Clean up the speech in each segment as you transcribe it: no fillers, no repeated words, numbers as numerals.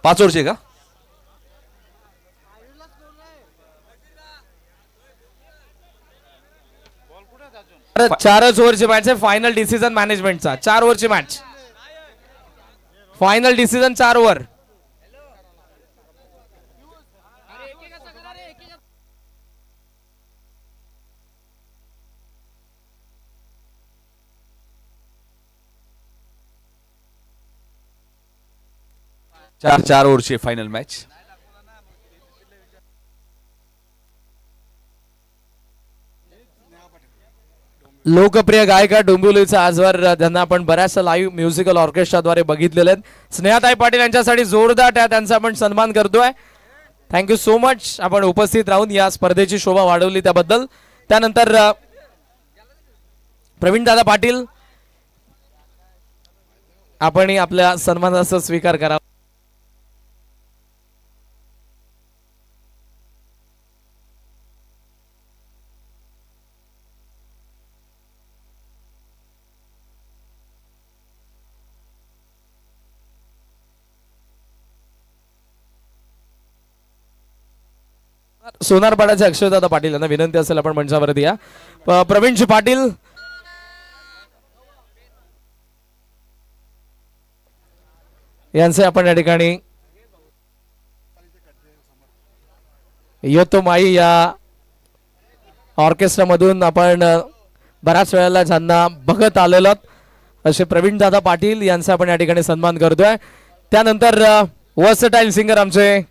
5 ओव्हरची का? चारच ओव्हरची मॅच आहे फायनल डिसिजन मॅनेजमेंटचा. 4 ओव्हरची मॅच, फायनल डिसिजन 4 ओव्हर. चार ओव्हरची फायनल मॅच. लोकप्रिय गायिका डोंबिवलीचा आजवर त्यांना आपण बऱ्याचशा लाईव्ह म्युझिकल ऑर्केस्ट्राद्वारे बघितलेले आहेत. स्नेहाताई पाटील यांच्यासाठी जोरदार त्यांचा आपण सन्मान करतोय. थँक्यू सो मच आपण उपस्थित राहून या स्पर्धेची शोभा वाढवली त्याबद्दल. त्यानंतर प्रवीण दादा पाटील आपण आपल्या सन्मानाचा स्वीकार करा. सोनारपाड्याचे अक्षयदादा पाटील यांना विनंती असेल आपण मंचावरती या. प्रवीणजी पाटील यांचे आपण या ठिकाणी येतो माई या ऑर्केस्ट्रा मधून आपण बऱ्याच वेळेला ज्यांना बघत आलेलो असे प्रवीण दादा पाटील यांचा आपण या ठिकाणी सन्मान करतोय. त्यानंतर वर्सटाईल सिंगर आमचे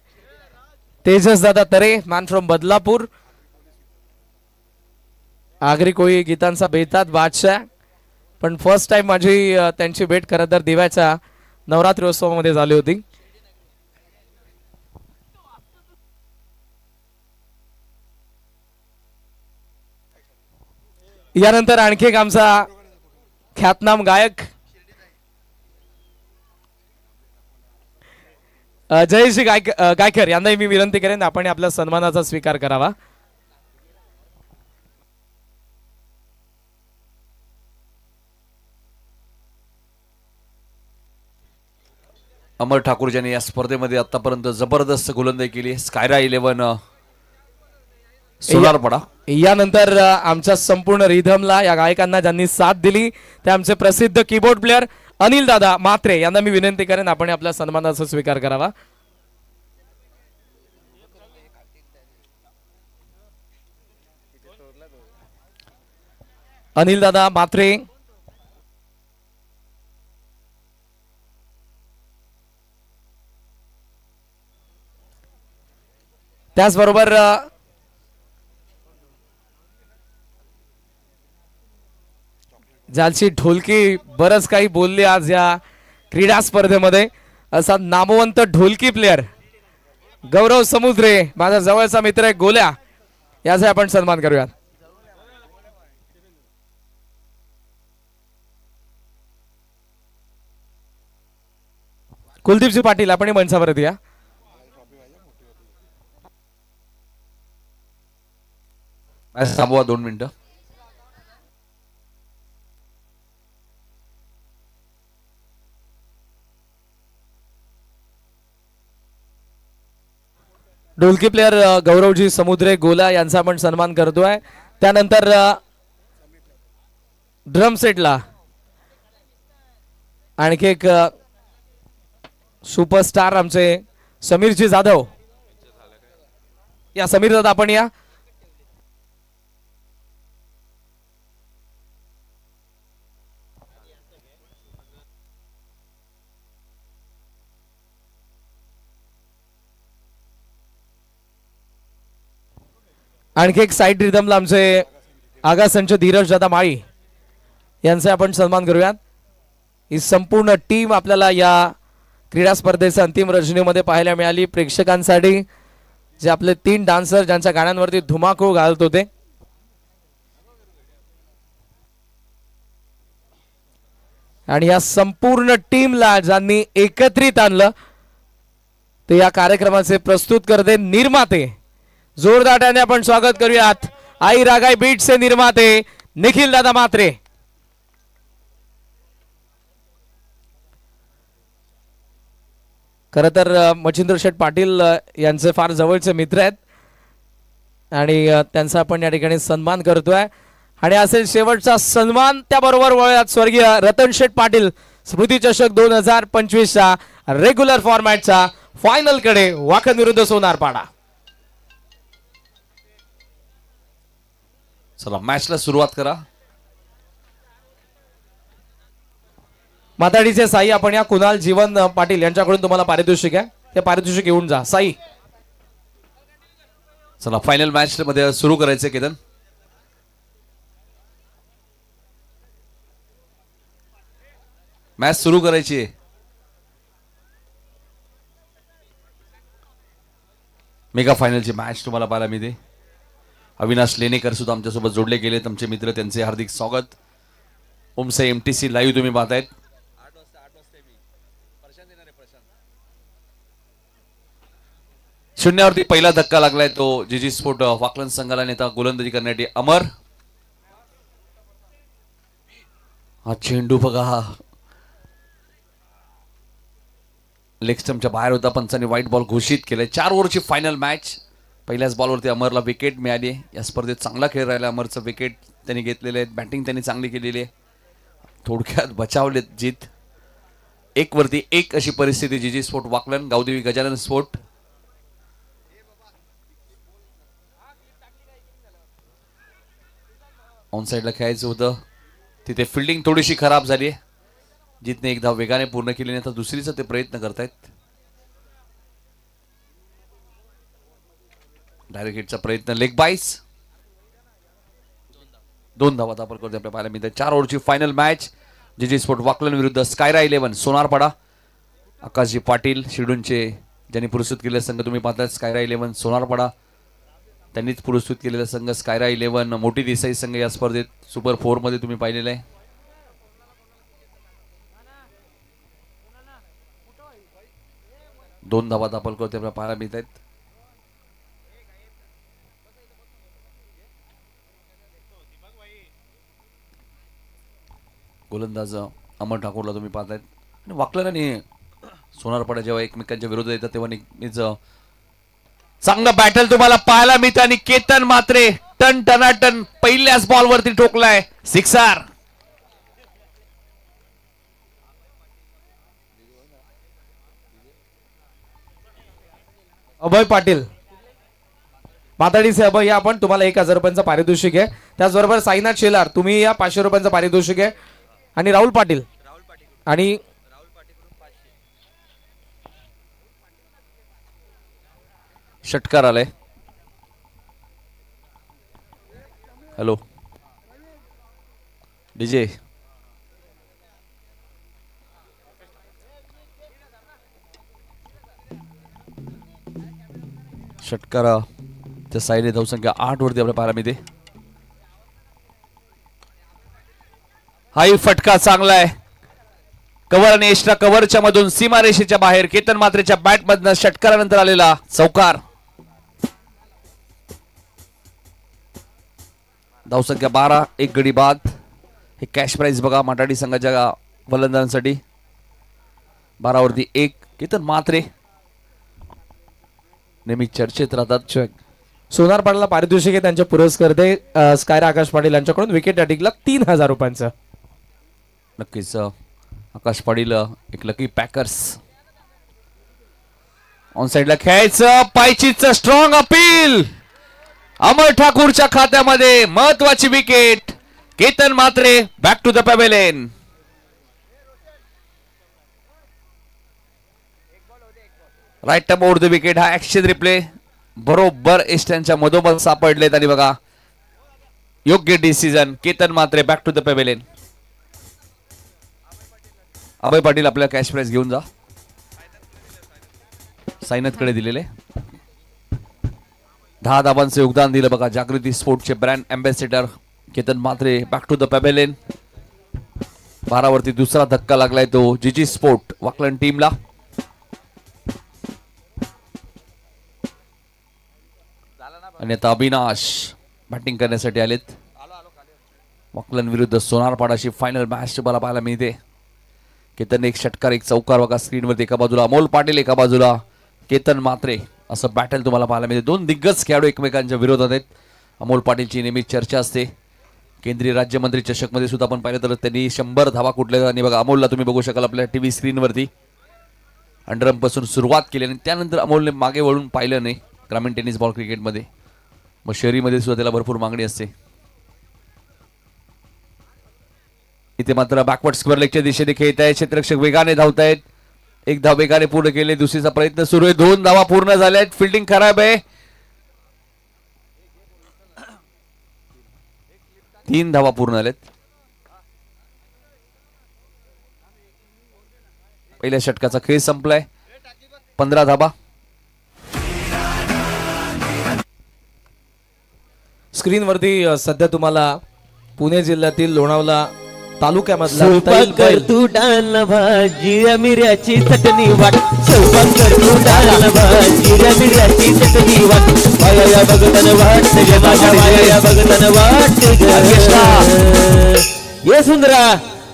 तेजस दादा तरे, मॅन फ्रॉम बदलापूर. आगरी कोळी गीतांचा बेतात बादशाह, पण फर्स्ट टाइम माझी त्यांची भेट खरं तर दिव्याच्या नवरात्री उत्सवामध्ये झाली होती. यानंतर आणखी एक आमचा ख्यातनाम गायक जयश्री गायकर यांनाही मी विनंती करेन आपण आपल्या सन्मानाचा स्वीकार करावा. अमर ठाकूर ज्यांनी या स्पर्धेमध्ये आतापर्यंत जबरदस्त गोलंदाजी केली. स्कायरा 11 सोलारपाडा. यानंतर आमच्या संपूर्ण रिधमला या गायकांना ज्यांनी साथ दिली ते आमचे प्रसिद्ध कीबोर्ड प्लेअर अनिल दादा म्हात्रे यांना मी विनंती करेन आपण आपल्या सन्मानाचा स्वीकार करावा. अनिल दादा म्हात्रे त्याचबरोबर ज्याची ढोलकी बरंच काही बोलली आज या क्रीडा स्पर्धेमध्ये, असा नामवंत ढोलकी प्लेअर गौरव समुद्रे, माझा जवळचा मित्र आहे गोल्या, याचा आपण सन्मान करूयात. कुलदीपजी पाटील आपण मंचावरती या. थांबवा 2 मिनिटं. ढोलकी प्लेअर गौरवजी समुद्रे गोला यांचा आपण सन्मान करतोय. त्यानंतर ड्रम सेटला आणखी एक सुपरस्टार आमचे समीरजी जाधव या. समीर दादा आपण या. आणखी एक साईड रिदमला आमचे आगासंच धीरज दादा माळी यांचे आपण सन्मान करूयात. ही संपूर्ण टीम आपल्याला या क्रीडा स्पर्धेच्या अंतिम रचनेमध्ये पाहायला मिळाली. प्रेक्षकांसाठी जे आपले 3 डान्सर ज्यांच्या गाण्यांवरती धुमाकूळ घालत होते, आणि या संपूर्ण टीमला ज्यांनी एकत्रित आणलं ते या कार्यक्रमाचे प्रस्तुत करते निर्माते. जोरदार आपण स्वागत करूयात आई रागाई बीट्सचे निर्माते निखिल दादा म्हात्रे. खरं तर मच्छिंद्र शेठ पाटील यांचे फार जवळचे मित्र आहेत आणि त्यांचा आपण या ठिकाणी सन्मान करतोय आणि असेल शेवटचा सन्मान. त्याबरोबर वळूयात स्वर्गीय रतन शेठ पाटील स्मृती चषक 2025च्या रेग्युलर फॉर्मॅटच्या फायनल कडे वाखन विरुद्ध सोनारपाडा. चला मॅचला सुरुवात करा. माताडीचे साई आपण या कुणाल जीवन पाटील यांच्याकडून तुम्हाला पारितोषिक आहे, ते पारितोषिक घेऊन जा साई. चला फायनल मॅच मध्ये सुरू करायचं केतन. मॅच सुरू करायची आहे. मेगा फायनलची मॅच तुम्हाला पाहायला मिळते. अविनाश लेणेकर सुद्धा आमच्यासोबत जोडले गेले, तुमचे मित्र, त्यांचे हार्दिक स्वागत. ओमसे MTC लाईव्ह तुम्ही पाहतायत. शून्यावरती पहिला धक्का लागलाय तो जीजी स्पोर्ट वाकलन संघाला नेता गोलंदाजी करण्यासाठी अमर. हा चेंडू बघा लेग स्टंपच्या बाहेर होता, पंचांनी व्हाईट बॉल घोषित केलाय. 4 ओव्हरची फायनल मॅच. पहिल्याच बॉलवरती अमरला विकेट मिळाली. या स्पर्धेत चांगला खेळ राहिला अमरचं. विकेट त्यांनी घेतलेले आहेत, बॅटिंग त्यांनी चांगली केलेली आहे. थोडक्यात बचावलेत जीत. 1 वरती 1 अशी परिस्थिती GG sport Wakalan Gavdevi Gajanan sport. On साइडला खेळायचं होतं, तिथे फिल्डिंग थोडीशी खराब झाली आहे. जितने एक धाव वेगाने पूर्ण केली नाही तर दुसरीचा ते प्रयत्न करतायत. डायरेक्ट हिटचा प्रयत्न, लेग बाईस. 2 धावा दाखल करते आपल्या पाहायला मिळते. 4 ओव्हरची फायनल मॅच. जीजी स्पोर्ट वाकलन विरुद्ध स्कायरा 11 सोनारपाडा. आकाशजी पाटील शिर्डूनचे ज्यांनी पुरस्कृत केलेला संघ तुम्ही पाहताय. स्कायरा 11 सोनारपाडा त्यांनीच पुरस्कृत केलेला संघ स्कायरा 11. मोठी देसाई संघ या स्पर्धेत सुपर 4 मध्ये तुम्ही पाहिलेला आहे. दोन धावा दाखल करते आपल्याला पाहायला मिळत आहेत. गोलंदाज अमर ठाकूरला तुम्ही पाहतायत. आणि वाकलन आणि सोनारपाडा जेव्हा एकमेकांच्या विरोधात येतात तेव्हा नेहमीच चांगलं बॅटल तुम्हाला पाहायला मिळतं. आणि केतन मात्रे टन टनाटन पहिल्याच बॉलवरती ठोकलाय सिक्सर. अभय पाटील माताडीचे अभय या आपण तुम्हाला 1000 रुपयांचं पारितोषिक आहे. त्याचबरोबर साईनाथ शेलार तुम्ही या 500 रुपयांचं पारितोषिक आहे. आणि राहुल पाटील आणि षटकार आलाय. Hello DJ. षटकार त्या साईडे धावसंख्या 8 वरती आपल्याला पाहायला मिळते. हाही फटका चांगला आहे. कव्हर आणि एक्स्ट्रा कव्हरच्या मधून सीमारेषेच्या बाहेर केतन मात्रेच्या बॅट मधनं षटकारानंतर आलेला चौकार. धावसंख्या 12, 1 गडी बाद. हे कॅश प्राइज बघा माटाडी संघाच्या फलंदाजांसाठी. 12 वरती 1 केतन मात्रे नेहमी चर्चेत राहतात. सोनारपाड्याला पारितोषिक आहे त्यांचे पुरस्कर्ते स्कायरा आकाश पाटील यांच्याकडून. विकेट टिकला 3000 रुपयांचं. नक्कीच आकाश पाटील एक लकी पॅकर्स. ऑन साइडला खेळायचं, पायचीचं स्ट्रॉंग अपील. अमर ठाकूरच्या खात्यामध्ये महत्वाची wicket. Ketan Matre back to the pavilion. Right arm over the wicket. हा ऍक्शन रिप्ले बरोबर एस्टनच्या मधोमध सापडलेत आणि बघा योग्य decision. Ketan Matre back to the pavilion. Abhay Patil आपल्याला कॅश प्राइज घेऊन जा. साईनाथ कडे दिलेले 10 धावांचे योगदान दिलं बघा. जागृती स्पोर्टचे brand ambassador Ketan Matre back to the pavilion. 12 वरती दुसरा धक्का लागलाय तो जीजी स्पोर्ट वाकलन टीमला. आणि आता अविनाश बॅटिंग करण्यासाठी आलेत. वाकलन विरुद्ध सोनारपाडाची फायनल मॅच तुम्हाला पाहायला मिळते. केतन एक षटकार एक चौकार बघा स्क्रीनवरती, एका बाजूला अमोल पाटील एका बाजूला केतन म्हात्रे, असं बॅटल तुम्हाला पाहायला मिळते. दोन दिग्गज खेळाडू एकमेकांच्या विरोधात आहेत. अमोल पाटीलची नेहमीच चर्चा असते. केंद्रीय राज्यमंत्री चषकमध्ये सुद्धा आपण पाहिलं तर त्यांनी 100 धावा कुठल्या, आणि बघा अमोलला तुम्ही बघू शकाल आपल्या टीव्ही स्क्रीनवरती. अंडरअर्म पासून सुरुवात केली आणि त्यानंतर अमोलने मागे वळून पाहिलं नाही ग्रामीण टेनिस बॉल क्रिकेटमध्ये. मग शहरीमध्ये सुद्धा त्याला भरपूर मागणी असते. इथे मात्र बॅकवर्ड स्क्वेअर लेगच्या दिशेने खेळत आहे. क्षेत्ररक्षक वेगाने धावत आहेत. एक धाव वेगाने पूर्ण केले, दुसरीचा प्रयत्न सुरू आहे. 2 धावा पूर्ण झाल्या आहेत. फिल्डिंग खराब आहे. 3 धावा पूर्ण झाल्यात. पहिल्या षटकाचा खेळ संपलाय. 15 धावा. स्क्रीनवरती सध्या तुम्हाला पुणे जिल्ह्यातील लोणावळा तालुक्यामधला स्वयंपाक कर तू डाल भाजी मिरची चटणी वाट. स्वयंपाक कर तू डाल भाजी मिरची चटणी वाट. बाया बघतन वाट गे माझ्या बाया बघतन वाट ये सुंदरा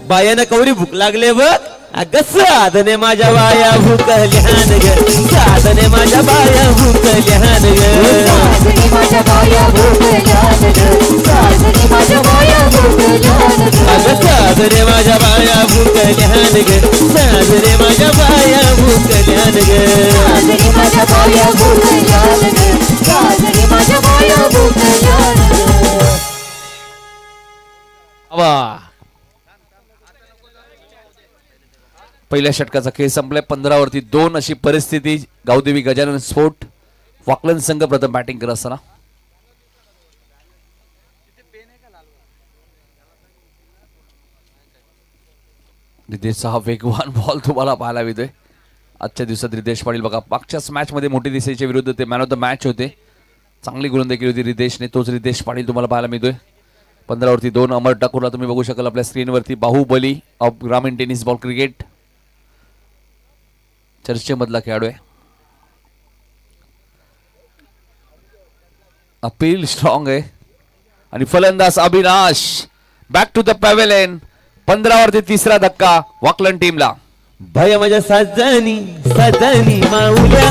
बायानं कवरी भूक लागले बघ. अगं साधने माझ्या बाया भूकल्यान ग. साधने माझ्या बाया भूकल्यान ग. साधने माझ्या बाया भूकल्यान ग. साधने माझ्या बाया भूकल्यान ग. अगं साधने माझ्या बाया भूकल्यान ग. साधने माझ्या बाया भूकल्यान ग. साधने माझ्या बाया भूकल्यान ग. साधने माझ्या बाया भूकल्यान ग. वा पहिल्या षटकाचा खेळ संपलाय. 15 वरती 2 अशी परिस्थिती. गावदेवी गजानन स्फोट वाकलन संघ प्रथम बॅटिंग करत असताना. रिदेशचा हा वेगवान बॉल तुम्हाला पाहायला मिळतोय. आजच्या दिवसात रिदेश पाटील बघा मागच्याच मॅच मध्ये मोठी दिसेच्या विरुद्ध ते मॅन ऑफ द मॅच होते. चांगली गोलंदाजी केली होती रिदेशने. तोच रिदेश पाटील तुम्हाला पाहायला मिळतोय. 15 वरती 2 अमर ठाकूरला तुम्ही बघू शकाल आपल्या स्क्रीनवरती. बाहुबली ऑफ ग्रामीण टेनिस बॉल क्रिकेट चर्चेमधला खेळाडू आहे. अपील स्ट्रॉंग आहे आणि फलंदाज Avinash back to the pavilion. 15 वरती 3रा धक्का वाकलन टीमला. बाया माझ्या साजनी साजनी माऊल्या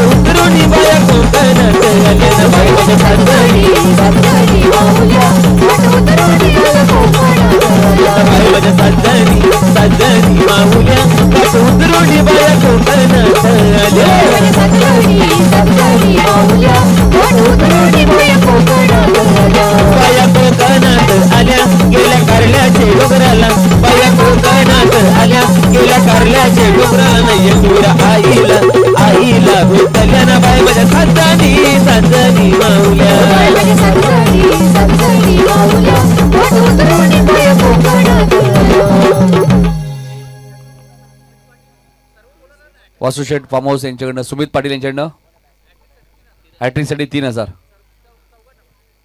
उतरुणी बाया कोकणात आल्या. बाया माझ्या साजनी साधने माऊल्या उतरुणी बाया कोकणात आल्या. बाया माझ्या साजनी साजनी माऊल्या उतरुणी बाया कोकणात आल्या. साधने माऊल्या उतरुणी बाया कोकणात आल्या. बाया कोकणात आल्या गेल्या कारल्याचे डोंगराला. बाया कोकणात आल्या गेल्या कारल्याचे डोंगराला. येतुरा आईला आईला भूतल्या ना. बाय माझ्या साजनी साजनी माऊल्या. साधने माऊल्या उतरुणी बाया कोकणात आल्या. वासू शेठ फार्म हाऊस यांच्याकडनं सुमित पाटील यांच्याकडनं हॅट्रिकसाठी 3000.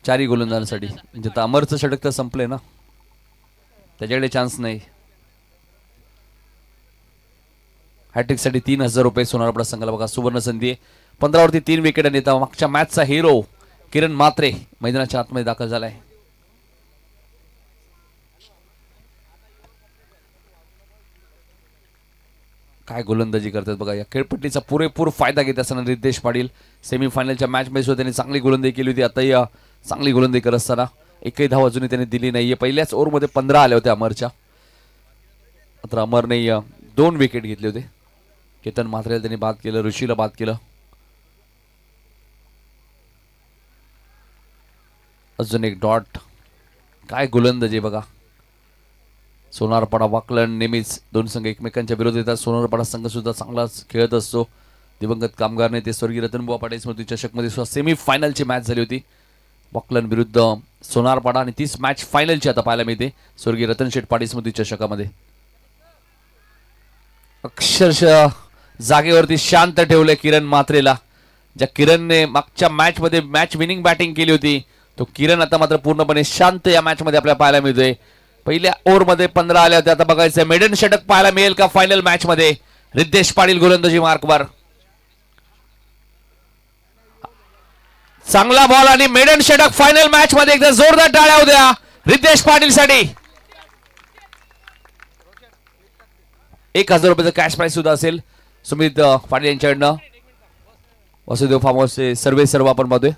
4 गोलंदाजांसाठी. म्हणजे आता अमरचं षटक तर संपलंय ना, त्याच्याकडे चान्स नाही. हॅट्रिकसाठी 3000 रुपये सोनारपडा संघाला बघा सुवर्ण संधी आहे. 15 वरती 3 विकेट आणि आता मागच्या मॅचचा हिरो किरण म्हात्रे मैदानाच्या आतमध्ये दाखल झालाय. काय गोलंदाजी करतात बघा. या खेळपट्टीचा पुरेपूर फायदा घेत असताना रितेश पाटील सेमीफायनलच्या मॅच मध्ये सुद्धा त्यांनी चांगली गोलंदाजी केली होती. आता या चांगली गोलंदाजी करत असताना एकही धाव अजूनही त्यांनी दिली नाहीये. पहिल्याच ओव्हरमध्ये 15 आले होते अमरच्या. मात्र अमरने 2 विकेट घेतले होते. केतन म्हात्रेला त्यांनी बाद केलं, ऋषीला बाद केलं. अजून एक डॉट. काय गोलंदाजी बघा. सोनारपाडा वाकलन नेहमीच 2 संघ एकमेकांच्या विरोधात येतात. सोनारपाडा संघ सुद्धा चांगलाच खेळत असतो. दिवंगत कामगार नेते स्वर्गीय रतनबुवा पाटील स्मृती चषकमध्ये सुद्धा सेमीफायनलची मॅच झाली होती वाकलन विरुद्ध सोनारपाडा, आणि तीच मॅच फायनलची आता पाहायला मिळते स्वर्गीय रतन शेठ पाटील स्मृती चषकामध्ये. अक्षरशः जागेवरती शांत ठेवले किरण म्हात्रेला. ज्या किरणने मागच्या मॅच मध्ये मॅच विनिंग बॅटिंग केली होती, तो किरण आता मात्र पूर्णपणे शांत या मॅच मध्ये आपल्याला पाहायला मिळतोय. पहिल्या ओव्हर मध्ये 15 आले होते. आता बघायचं मेडन षटक पाहायला मिळेल का फायनल मॅच मध्ये. रितेश पाटील गोलंदाजी मार्कवर. चांगला बॉल आणि मेडन षटक फायनल मॅच मध्ये. एकदा जोरदार टाळ्या होत्या रितेश पाटील साठी. 1000 रुपयाचं कॅश प्राइस सुद्धा असेल सुमित पाटील यांच्याकडनं. वसुदेव फार्म हाऊसचे सर्व आपण बघतोय.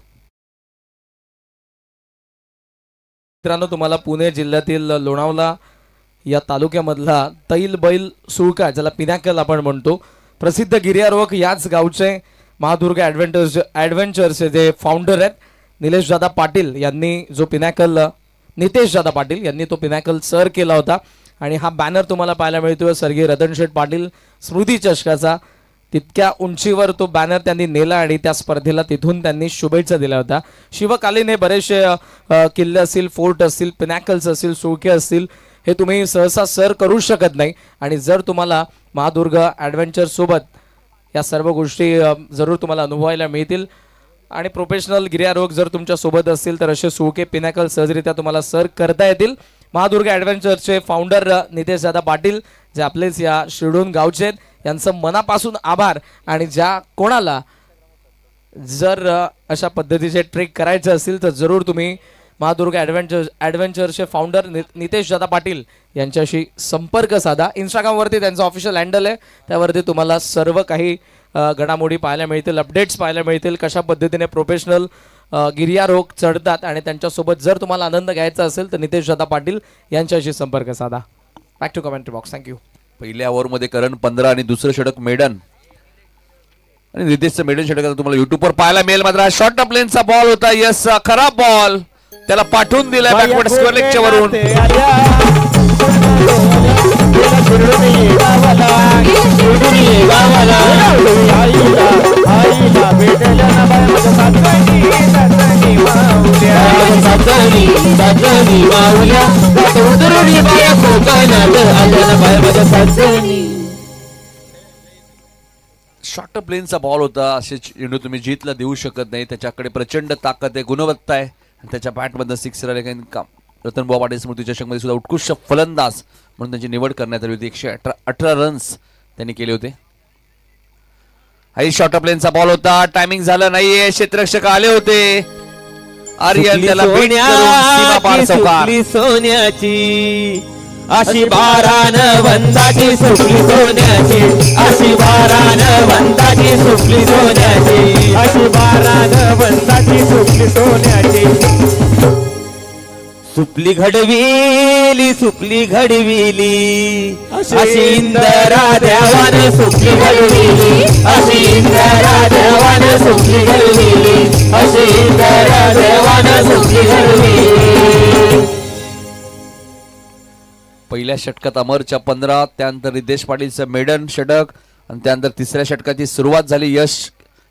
मित्रांनो, तुम्हाला पुणे जिल्ह्यातील लोणावळा या तालुक्यामधला तैल बैल सुळका, ज्याला पिनॅकल आपण म्हणतो, प्रसिद्ध गिर्यारोहक याच गावचे महादुर्ग ॲडव्हेंचर्सचे जे फाउंडर आहेत निलेश दादा पाटील यांनी जो पिनॅकल, नितेश दादा पाटील यांनी तो पिनॅकल सर केला होता. आणि हा बॅनर तुम्हाला पाहायला मिळतोय स्वर्गीय रतनशेठ पाटील स्मृती चषकाचा. तितक्या उंचीवर तो बॅनर त्यांनी नेला आणि त्या स्पर्धेला तिथून त्यांनी शुभेच्छा दिल्या होत्या. शिवकालीन बरेचसे किल्ले असतील, फोर्ट असतील, पिनॅकल्स असतील, सुळके असतील, हे तुम्ही सहसा सर करू शकत नाही. आणि जर तुम्हाला महादुर्ग ॲडव्हेंचर सोबत या सर्व गोष्टी जरूर तुम्हाला अनुभवायला मिळतील. आणि प्रोफेशनल गिर्यारोहक जर तुमच्या सोबत असतील तर असे सुळके पिनॅकल सहजरित्या तुम्हाला सर करता येतील. महादुर्ग ॲडव्हेंचरचे फाउंडर नितेश दादा पाटील, जे आपलेच या शिरडून गावचे आहेत, यांचं मनापासून आभार. आणि ज्या कोणाला जर अशा पद्धतीचे ट्रेक करायचे असतील तर जरूर तुम्ही महादुर्ग ॲडव्हेंचरचे फाउंडर नितेश दादा पाटील यांच्याशी संपर्क साधा. इंस्टाग्रामवरती त्यांचं ऑफिशियल हँडल आहे, त्यावरती तुम्हाला सर्व काही घडामोडी पाहायला मिळतील, अपडेट्स पाहायला मिळतील, कशा पद्धतीने प्रोफेशनल गिर्यारोहक चढतात. आणि त्यांच्यासोबत जर तुम्हाला आनंद घ्यायचा असेल तर नितेश दादा पाटील यांच्याशी संपर्क साधा. Back to commentary box. Thank you. पहिल्या ओव्हरमध्ये करण 15 आणि दुसरं षटक मेडन आणि नितेशचं मेडन षटक तुम्हाला युट्यूबवर पाहायला मिळेल. मात्र शॉर्ट ऑफ लेनचा बॉल होता. यस, खराब बॉल त्याला पाठवून दिलाय बॅकवर्ड स्क्वेअर लेगच्या वरून. शॉर्ट प्लेनचा बॉल होता. असे चेंडू तुम्ही जीतला देऊ शकत नाही. त्याच्याकडे प्रचंड ताकद आहे, गुणवत्ता आहे. त्याच्या बॅटमधनं सिक्स राहिले. काही रतनभाऊ पाटील स्मृती चषकमध्ये सुद्धा उत्कृष्ट फलंदाज म्हणून त्यांची निवड करण्यात आली होती. 118 रन्स त्यांनी केले होते. हाई शॉर्ट प्लेनचा बॉल होता. टायमिंग झालं नाहीये. क्षेत्ररक्षक आले होते. आर्यन त्याला बीट करून सीमा पार चौकार. सोन्याची अशी बारान वंदाची सुकली सोन्याची, अशी बारान वंदाची सुकली सोन्याची, अशी बारान वंदाची सुकली सोन्याची. सुपली घडविली, सुपली घडविली, अशी इंदरा देवान सुपली घडविली, अशी इंदरा देवान सुपली घडविली, अशी इंदरा देवान सुपली घडविली. पहिल्या षटकात अमरच्या 15, त्यानंतर रितेश पाटीलचं मेडन षटक आणि त्यानंतर तिसऱ्या षटकाची सुरुवात झाली. यश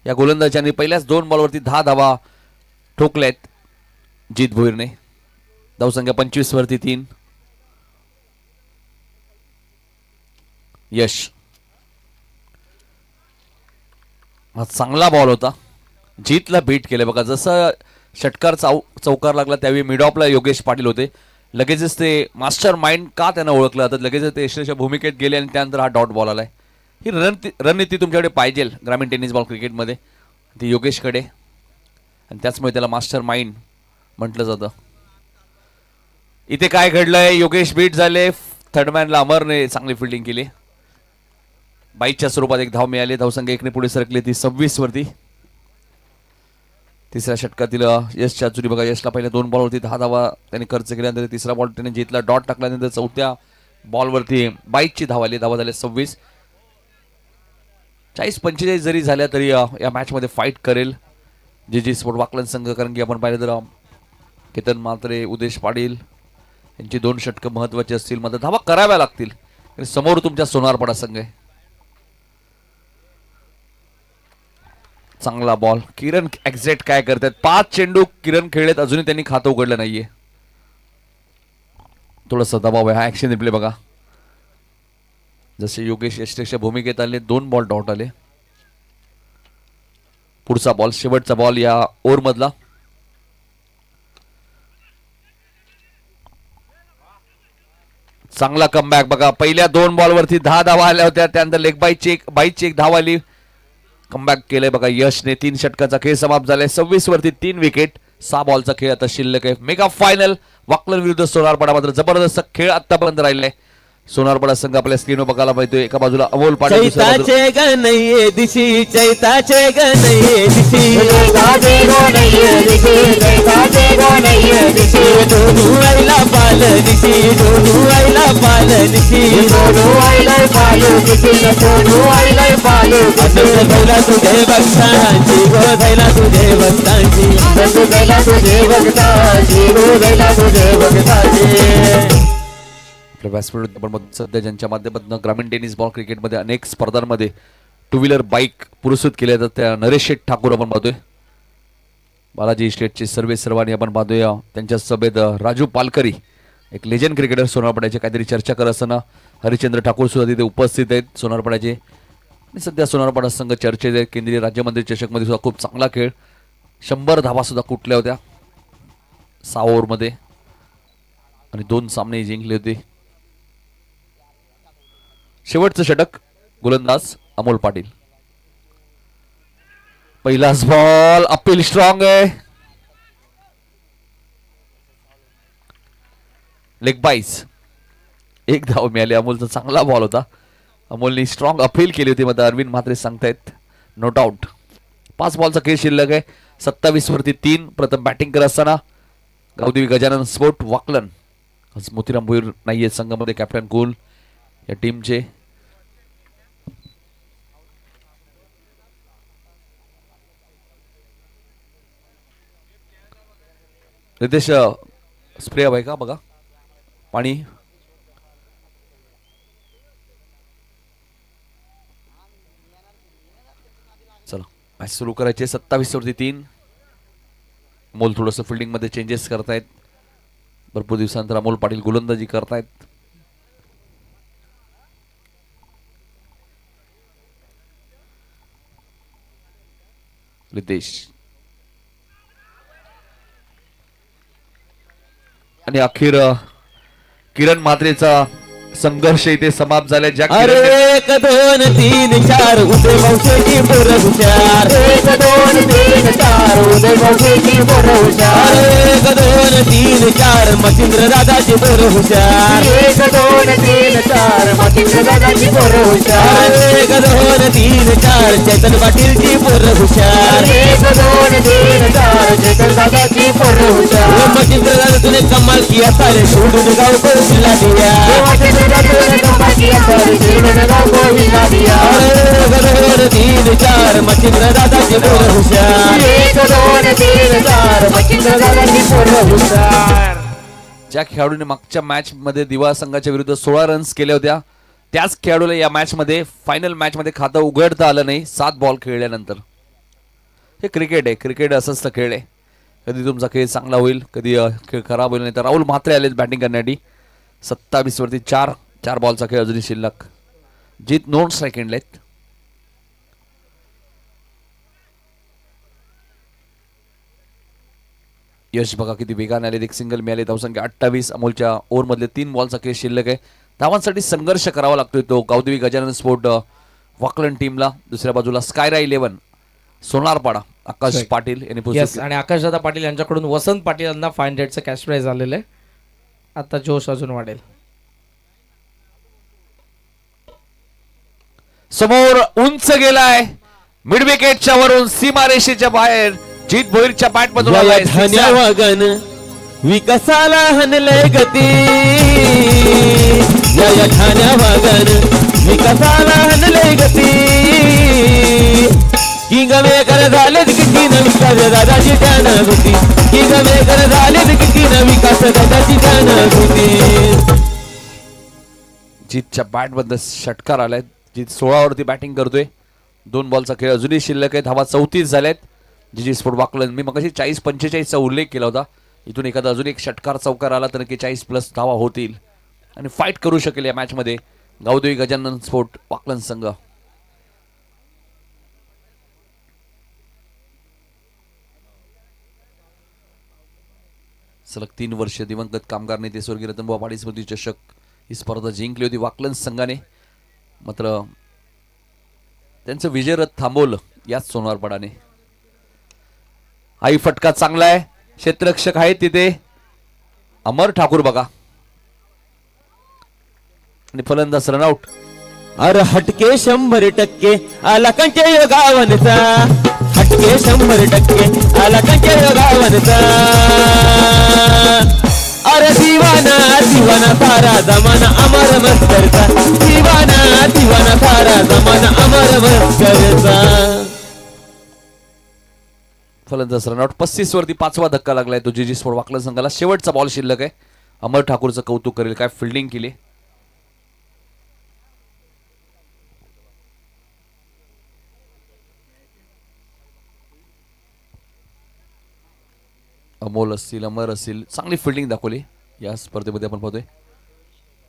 या गोलंदाजांनी पहिल्याच 2 बॉलवरती 10 धावा ठोकल्यात. जीत भोईरने धावसंख्या 25 वरती 3. यश हा चांगला बॉल होता. जीतला बीट केले बघा. जसं षटकार चौकार लागला त्यावेळी मिडऑफला योगेश पाटील होते. लगेचच ते मास्टर माइंड का त्यांना ओळखलं जातं, लगेचच ते यशच्या भूमिकेत गेले आणि त्यानंतर हा डॉट बॉल आलाय. ही रणनीती तुमच्याकडे पाहिजे ग्रामीण टेनिस बॉल क्रिकेटमध्ये, ती योगेशकडे, आणि त्याचमुळे त्याला मास्टर माइंड म्हटलं जातं. इथे काय घडलंय, योगेश बीट झाले. थर्डमॅनला अमरने चांगली फिल्डिंग केली. 22च्या स्वरूपात एक धाव मिळाली. धावसंख्या 1ने पुढे सरकली ती 26 वरती. तिसऱ्या षटकातील यश चाचुरी बघा. यशला पहिल्या 2 बॉलवरती 10 धावा त्यांनी खर्च केल्यानंतर तिसरा बॉल त्याने जितला, डॉट टाकल्यानंतर चौथ्या बॉलवरती 22ची धाव आली. धावा झाल्या 26. 40-45 जरी झाल्या तरी या मॅचमध्ये फाईट करेल जी स्पोर्ट वाकलन संघ. कारण की आपण पाहिलं तर केतन म्हात्रे, उदेश पाटील यांची 2 षटकं महत्वाची असतील. मात्र धावा कराव्या लागतील. समोर तुमच्या सोनारपाडा संघ आहे. चांगला बॉल. किरण एक्झॅक्ट काय करतात, 5 चेंडू किरण खेळलेत, अजूनही त्यांनी खातं उघडलं नाहीये. थोडासा दबाव आहे. हा ऍक्शन रिप्ले बघा. जसे योगेश यशच्या भूमिकेत आले, 2 बॉल डॉट आले. पुढचा बॉल, शेवटचा बॉल या ओव्हर मधला. चांगला कमबॅक बघा. पहिल्या 2 बॉलवरती 10 धावा आल्या होत्या. त्यानंतर लेग बाईची एक धाव आली. कमबॅक केलंय बघा यशने. 3 षटकाचा खेळ समाप्त झालाय. 26 वरती 3 विकेट. 6 बॉलचा खेळ आता शिल्लक आहे. मेगा फायनल वाकलन विरुद्ध सोनारपाडा. मात्र जबरदस्त खेळ आतापर्यंत राहिलाय. सोनारपाडा संघ आपल्या स्क्रीनवर बघायला पाहिजे. एका बाजूला अमोल पाटील, दुसऱ्या बाजूला चैताचे गणये दिशी, चैताचे गणये दिशी, जैताचे गणये दिशी, जैताचे गणये दिशी, डोनू आईला पाल दिशी, डोनू आईला पाल दिशी, सोनू आईलाय पालू दिशी, सोनू आईलाय पालू दिशी, आनंद झाला तुझे भक्तांची, गो झाला तुझे भक्तांची, आनंद झाला तुझे भक्ताची, गो झाला तुझे भक्ताची. आपल्या व्यासपीठ आपण सध्या ज्यांच्या माध्यमातून ग्रामीण टेनिस बॉल क्रिकेटमध्ये अनेक स्पर्धांमध्ये टू व्हीलर बाईक पुरस्कृत केल्या जातात त्या नरेश शेठ ठाकूर आपण पाहतोय. बालाजी स्टेटचे सर्वे सर्वांनी आपण पाहतोय. त्यांच्या सभेत राजू पालकरी एक लेजंड क्रिकेटर सोनारपाड्याचे काहीतरी चर्चा करत असताना हरिश्चंद्र ठाकूर सुद्धा तिथे उपस्थित आहेत सोनारपाड्याचे. आणि सध्या सोनारपाडा संघ चर्चेत आहे. केंद्रीय राज्यमंत्री चषकमध्ये सुद्धा खूप चांगला खेळ, 100 धावा सुद्धा कुठल्या होत्या 6 ओव्हरमध्ये आणि 2 सामने जिंकले होते. शेवटचं षटक गोलंदाज अमोल पाटील. पहिलाच बॉल, अपील स्ट्रॉंग आहे, लेग बाईस, 1 धाव मिळाली. अमोलचा चांगला बॉल होता, अमोलने स्ट्रॉंग अपील केली होती. मग अरविंद म्हात्रे सांगतायत नॉट आउट. 5 बॉलचा खेळ शिल्लक आहे, 27 वरती 3. प्रथम बॅटिंग करत असताना गावदेवी गजानन स्पोर्ट वाकलन. आज मोतीराम भोईर नाहीये संघामध्ये, कॅप्टन कुल या टीमचे. रितेश स्प्रे हवाय का बघा, पाणी. चला मॅच सुरू करायचे. 27 वरती 3. अमोल थोडस फिल्डिंग मध्ये चेंजेस करतायत. भरपूर दिवसानंतर अमोल पाटील गोलंदाजी करतायत. रितेश आणि अखेर किरण म्हात्रेचा संघर्ष इथे समाप्त झालाय. ज्या अरे 1 2 3 4 उदय वंशेची पोर हुशार, 1 2 3 4 उदय वंशेची पोर हुशार, 1 2 3 4 मच्छिंद्र दादाची पोर हुशार, 1 2 3 4 मच्छिंद्र दादाची पोर हुशार, 1 2 3 4 चेतन पाटीलची पोर हुशार, 1 2 3 4 चेतन दादाची पोर हुशार. मच्छिंद्र दादा तुने कमाल किया, सारे सोडून गाव को जिल्हा दिया, मच्छिंद्र दादाने कमाल किया, सारे सोडून गाव को जिल्हा दिया. 1 2 3 4 मच्छिंद्र दादाची पोर हुशार, 1 2 3 4 मच्छिंद्र दादाची पोर हुशार. ज्या खेळाडूने मागच्या मॅच मध्ये दिवा संघाच्या विरुद्ध 16 रन्स केल्या होत्या, त्याच खेळाडूला या मॅच मध्ये फायनल मॅच मध्ये खातं उघडता आलं नाही 7 बॉल खेळल्यानंतर. हे क्रिकेट आहे, क्रिकेट असंच खेळ आहे. कधी तुमचा खेळ चांगला होईल, कधी खेळ खराब होईल. नाही तर राहुल म्हात्रे आलेत बॅटिंग करण्यासाठी. 27 वरती 4 बॉलचा खेळ अजूनही शिल्लक. जीत नोन स्ट्राईक एंडला आहेत. यश बघा किती वेगाने आले, एक सिंगल मिळाले. धावसंख्या 28. अमोलच्या ओव्हर मधले 3 बॉलचा खेळ शिल्लक आहे. धावांसाठी संघर्ष करावा लागतोय तो गावदेवी गजानन स्पोर्ट वाकलन टीमला. दुसऱ्या बाजूला स्कायरा 11 सोनारपाडा आकाश पाटील यांनी येस, आणि आकाशदादा पाटील यांच्याकडून वसंत पाटील यांना 500चं कॅश प्राइज आलेलं आहे. आता जोश अजून वाढेल. समोर उंच गेलाय, मिड विकेटच्या वरून सीमारेषेच्या बाहेर. जीत भोईरच्या बॅट मधून आलाय. धन्या वागन विकासाला हनलय गती, या ठाण्या वागन विकासाला हनलय गती. किंग मेकर झाले किती न विकास दादाची त्यान होती, किंग मेकर झाले किती न विकास दादाची त्यान होती. जीतच्या बॅट मध्ये षटकार आलाय. जीत 16 वरती बॅटिंग करतोय. 2 बॉलचा खेळ अजूनही शिल्लक आहे. धावा 34 झाल्यात. जी स्पोर्ट वाकलन मी मगाशी 40-45चा उल्लेख केला होता. इथून एखादा अजून एक षटकार चौकार आला तर नक्की 40+ धावा होतील आणि फाईट करू शकेल या मॅच मध्ये गावदेवी गजानन स्पोर्ट वाकलन संघ. सलग 3 वर्ष दिवंगत कामगार नेते स्वर्गीय रतनबुवा पाटील स्मृती चषक ही स्पर्धा जिंकली होती वाकलन संघाने. मात्र त्यांचं विजयरथ थांबवलं याच सोनारपाडाने. हाही फटका चांगला आहे. क्षेत्ररक्षक आहेत तिथे अमर ठाकूर बघा. आणि फलंदाज रनआउट. अरे हटके 100% आला कंचे योगावनचा, हटके 100% आला कंचे योगावनचा. अरे दिवाना दिवाना सारा जमाना अमर मस्तरचा, दिवाना दिवाना सारा जमाना अमर मस्तरचा. फलंदाज रनआउट. 35 वरती 5वा धक्का लागलाय तो जीजी स्पोर्ट वाकलन संघाला. शेवटचा बॉल शिल्लक आहे. अमर ठाकूरचं कौतुक करेल, काय फिल्डिंग केली. अमोल असतील, अमर असतील, चांगली फिल्डिंग दाखवली या स्पर्धेमध्ये. आपण पाहतोय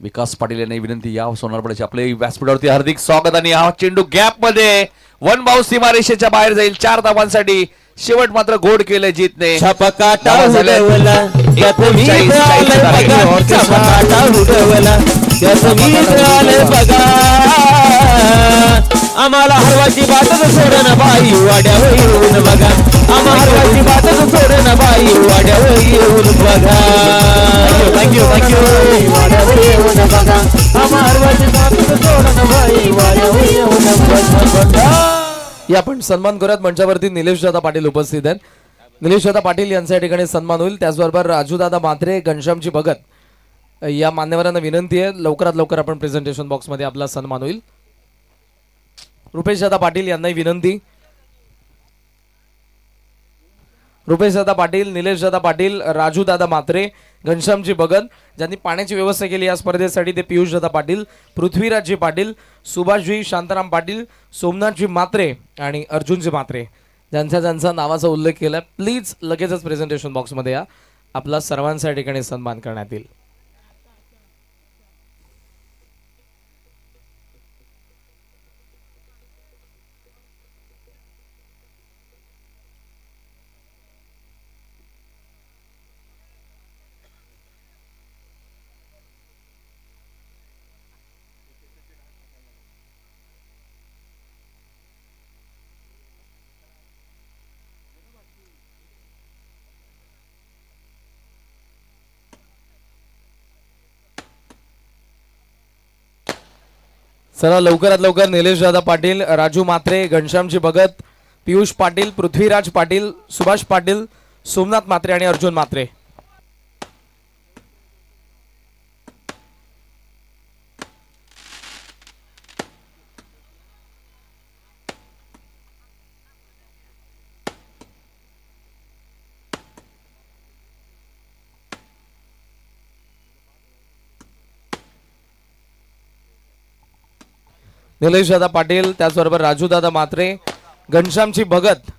विकास पाटील यांनी विनंती, या सोनारपड्याचे आपले व्यासपीठावरती हार्दिक स्वागत. आणि हा चेंडू गॅप मध्ये वन बाउंस सीमारेषेच्या बाहेर जाईल 4 धावांसाठी. शेवट मात्र गोड केलं जीतने. छपकाटा उडवला त्यात मी आले बघा, छपकाटा उडवला त्यात मी आले बघा. आम्हाला हरवाची बातच सोडन बाई वाड्यावर येऊन बघा, आम्हाला हरवाची बातच सोडन बाई वाड्यावर येऊन बघा. Thank you thank you. वाड्यावर येऊन बघा, आम्हा हरवाची बातच सोडन बाई वाड्यावर येऊन बघा. या आपण सन्मान करूयात. मंचावरती निलेश दादा पाटील उपस्थित आहेत. निलेश दादा पाटील यांच्या ठिकाणी सन्मान होईल. त्याचबरोबर राजू दादा म्हात्रे, घनश्यामजी भगत या मान्यवरांना विनंती आहे लवकरात लवकर आपण प्रेझेंटेशन बॉक्स मध्ये आपला सन्मान होईल. रुपेश दादा पाटील यांनाही विनंती. रुपेश दादा पाटील, निलेश दादा पाटील, राजू दादा म्हात्रे, घनश्यामजी भगत ज्यांनी पाण्याची व्यवस्था केली या स्पर्धेसाठी ते पियुष दादा पाटील, पृथ्वीराजजी पाटील, सुभाषजी शांताराम पाटील, सोमनाथजी म्हात्रे आणि अर्जुनजी म्हात्रे ज्यांचा नावाचा उल्लेख केला. प्लीज लगेचच प्रेझेंटेशन बॉक्समध्ये या. आपला सर्वांच्या ठिकाणी सन्मान करण्यात येईल. चला लवकरात लवकर निलेश दादा पाटील, राजू म्हात्रे, घनश्यामजी भगत, पियुष पाटील, पृथ्वीराज पाटील, सुभाष पाटील, सोमनाथ म्हात्रे आणि अर्जुन म्हात्रे. निलेश दादा पाटील, त्याचबरोबर राजू दादा म्हात्रे, घनश्यामजी भगत,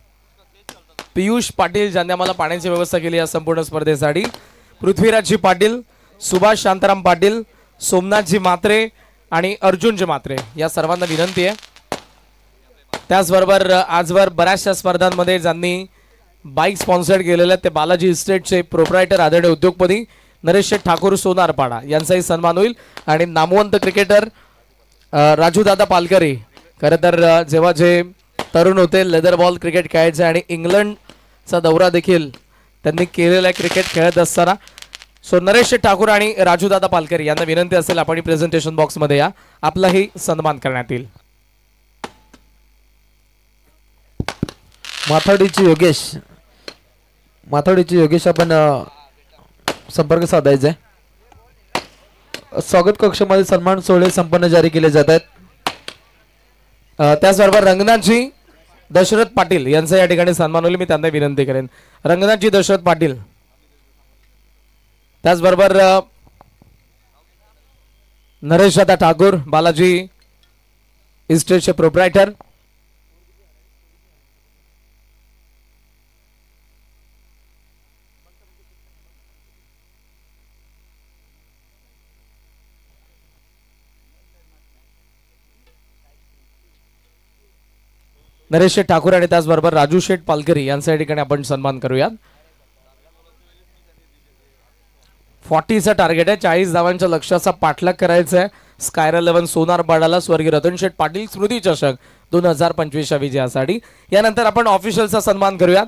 पियुष पाटील ज्यांनी आम्हाला पाण्याची व्यवस्था केली या संपूर्ण स्पर्धेसाठी, पृथ्वीराजजी पाटील, सुभाष शांताराम पाटील, सोमनाथजी म्हात्रे आणि अर्जुनजी म्हात्रे या सर्वांना विनंती आहे. त्याचबरोबर आजवर बऱ्याचशा स्पर्धांमध्ये ज्यांनी बाईक स्पॉन्सर्ड केलेल्या ते बालाजी इस्टेटचे प्रोप्रायटर आदरणीय उद्योगपती नरेश ठाकूर सोनारपाडा यांचाही सन्मान होईल. आणि नामवंत क्रिकेटर राजू दादा पालकरी, खरं तर जेव्हा जे तरुण होते लेदर बॉल क्रिकेट खेळायचे आणि इंग्लंडचा दौरा देखील त्यांनी केलेला क्रिकेट खेळत असताना. सो नरेश ठाकूर आणि राजू दादा पालकरी यांना विनंती असेल आपण प्रेझेंटेशन बॉक्स मध्ये या, आपलाही सन्मान करण्यात येईल. माथाडीची योगेश आपण संपर्क साधायचा आहे. स्वागत कक्षामध्ये सन्मान सोहळे संपन्न जारी केले जात आहेत. त्याचबरोबर रंगनाथजी दशरथ पाटील यांचा या ठिकाणी सन्मान होईल. मी त्यांना विनंती करेन. रंगनाथजी दशरथ पाटील, त्याचबरोबर नरेश दादा ठाकूर, बालाजी इस्टेटचे प्रोप्रायटर, नरेश शेठ ठाकूर आणि त्याचबरोबर राजू शेठ पालकरी यांच्या या ठिकाणी आपण सन्मान करूया. 40चा टार्गेट आहे. 40 धावांच्या लक्ष्याचा पाठलाग करायचा आहे स्कायर 11 सोनारपाडाला स्वर्गीय रतन शेठ पाटील स्मृती चषक 2025च्या विजयासाठी. यानंतर आपण ऑफिशियलचा सन्मान करूयात.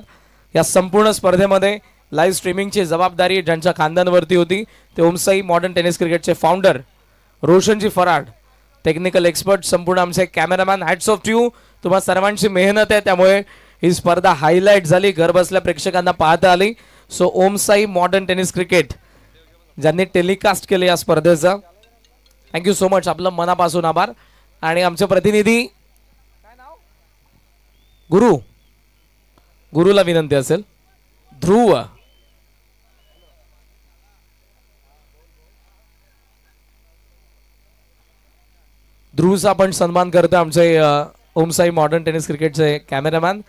या संपूर्ण स्पर्धेमध्ये लाईव्ह स्ट्रीमिंगची जबाबदारी ज्यांच्या खांद्यांवरती होती ते ओमसाई मॉडर्न टेनिस क्रिकेटचे founder Roshanji Farad, technical expert, संपूर्ण आमचे cameraman, hats off to you. तुम्हा सर्वांची मेहनत आहे, त्यामुळे ही स्पर्धा हायलाईट झाली, घर बसल्या प्रेक्षकांना पाहता आली. सो ओम साई मॉडर्न टेनिस क्रिकेट ज्यांनी टेलिकास्ट केले या स्पर्धेचं, थँक्यू सो मच, आपलं मनापासून आभार. आणि आमचे प्रतिनिधी गुरुला विनंती असेल, ध्रुव. ध्रुवचा आपण सन्मान करतो. आमचे ओमसाई मॉडर्न टेनिस क्रिकेटचे कॅमेरामॅन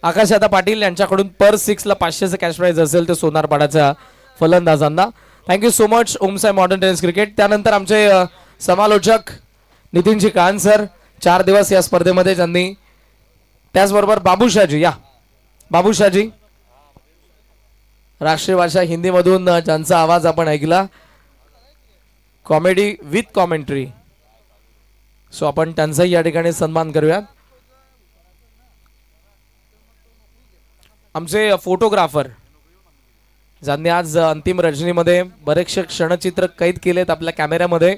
आकाश दादा पाटील यांच्याकडून पर 6 ला 500चं कॅश प्राइज असेल ते सोनारपाड्याच्या फलंदाजांना. Thank you so much Om Sai modern tennis cricket. त्यानंतर आमचे समालोचक नितीनजी कान सर, 4 दिवस या स्पर्धेमध्ये ज्यांनी, त्याचबरोबर बाबूशाजी, या बाबूशाजी, राष्ट्रीय भाषा हिंदीमधून ज्यांचा आवाज आपण ऐकला, कॉमेडी विथ कॉमेंट्री. सो आपण त्यांचाही या ठिकाणी सन्मान करूयात. आमचे फोटोग्राफर ज्यांनी आज अंतिम रजनीमध्ये बरेचसे क्षणचित्र कैद केलेत आपल्या कॅमेऱ्यामध्ये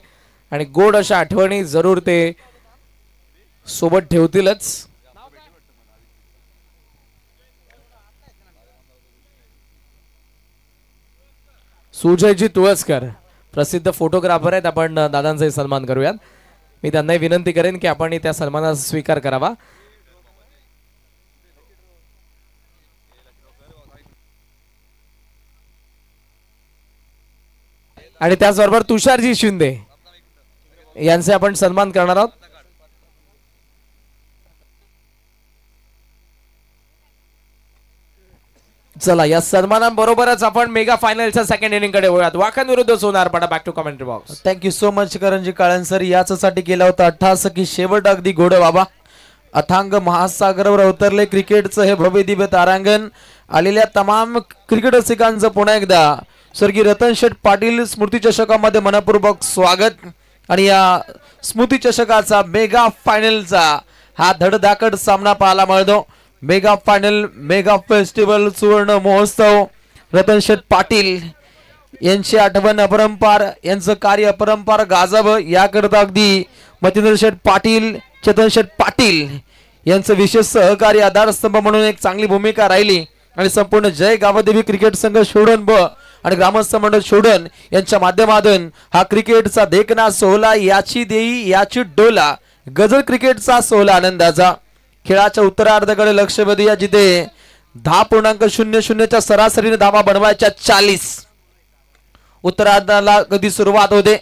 आणि गोड अशा आठवणी जरूर ते सोबत ठेवतीलच. सुजयजी तुळसकर प्रसिद्ध फोटोग्राफर आहेत, आपण दादांचाही सन्मान करूयात. मी त्यांनाही विनंती करेन की आपण त्या सन्मानाचा स्वीकार करावा. आणि त्याचबरोबर तुषारजी शिंदे यांचे आपण सन्मान करणार आहोत. चला, या सन्मानाबरोबरच आपण मेगा फायनलच्या सेकंड इनिंग कडे वळूयात. वाखन विरुद्ध Sonarpada. Back to commentary box. Thank you so much Karanji Kalan sir. यासाठी केला होता अट्टास की शेवट अगदी घोड बाबा. अथांग महासागरावर अवतरले क्रिकेटचं हे भव्य दिव्य तारांगण. आलेल्या तमाम क्रिकेट रसिकांचं पुन्हा एकदा स्वर्गीय रतन शेठ पाटील स्मृती चषकामध्ये मनपूर्वक स्वागत. आणि या स्मृती चषकाचा मेगा फायनलचा हा धडधाकड सामना पाहायला मिळतो. मेगा फायनल, मेगा फेस्टिवल, सुवर्ण महोत्सव. रतन शेठ पाटील यांची आठवण अपरंपार, यांचं कार्य अपरंपार गाजावं याकरता अगदी मच्छिंद्र शेठ पाटील, चेतन शेठ पाटील यांचं विशेष सहकार्य आधारस्तंभ म्हणून एक चांगली भूमिका राहिली. आणि संपूर्ण जय गावदेवी क्रिकेट संघ शोडन ब आणि ग्रामस्थ मंडळ शोडन यांच्या माध्यमातून हा क्रिकेटचा देखना सोहळा, याची देई याची डोला, गजल क्रिकेटचा सोहळा आनंदाचा. खेळाच्या उत्तरार्धाकडे लक्ष वेधूया, जिथे 10.00च्या सरासरीने धावा बनवायच्या 40. उत्तरार्धाला कधी सुरुवात होते.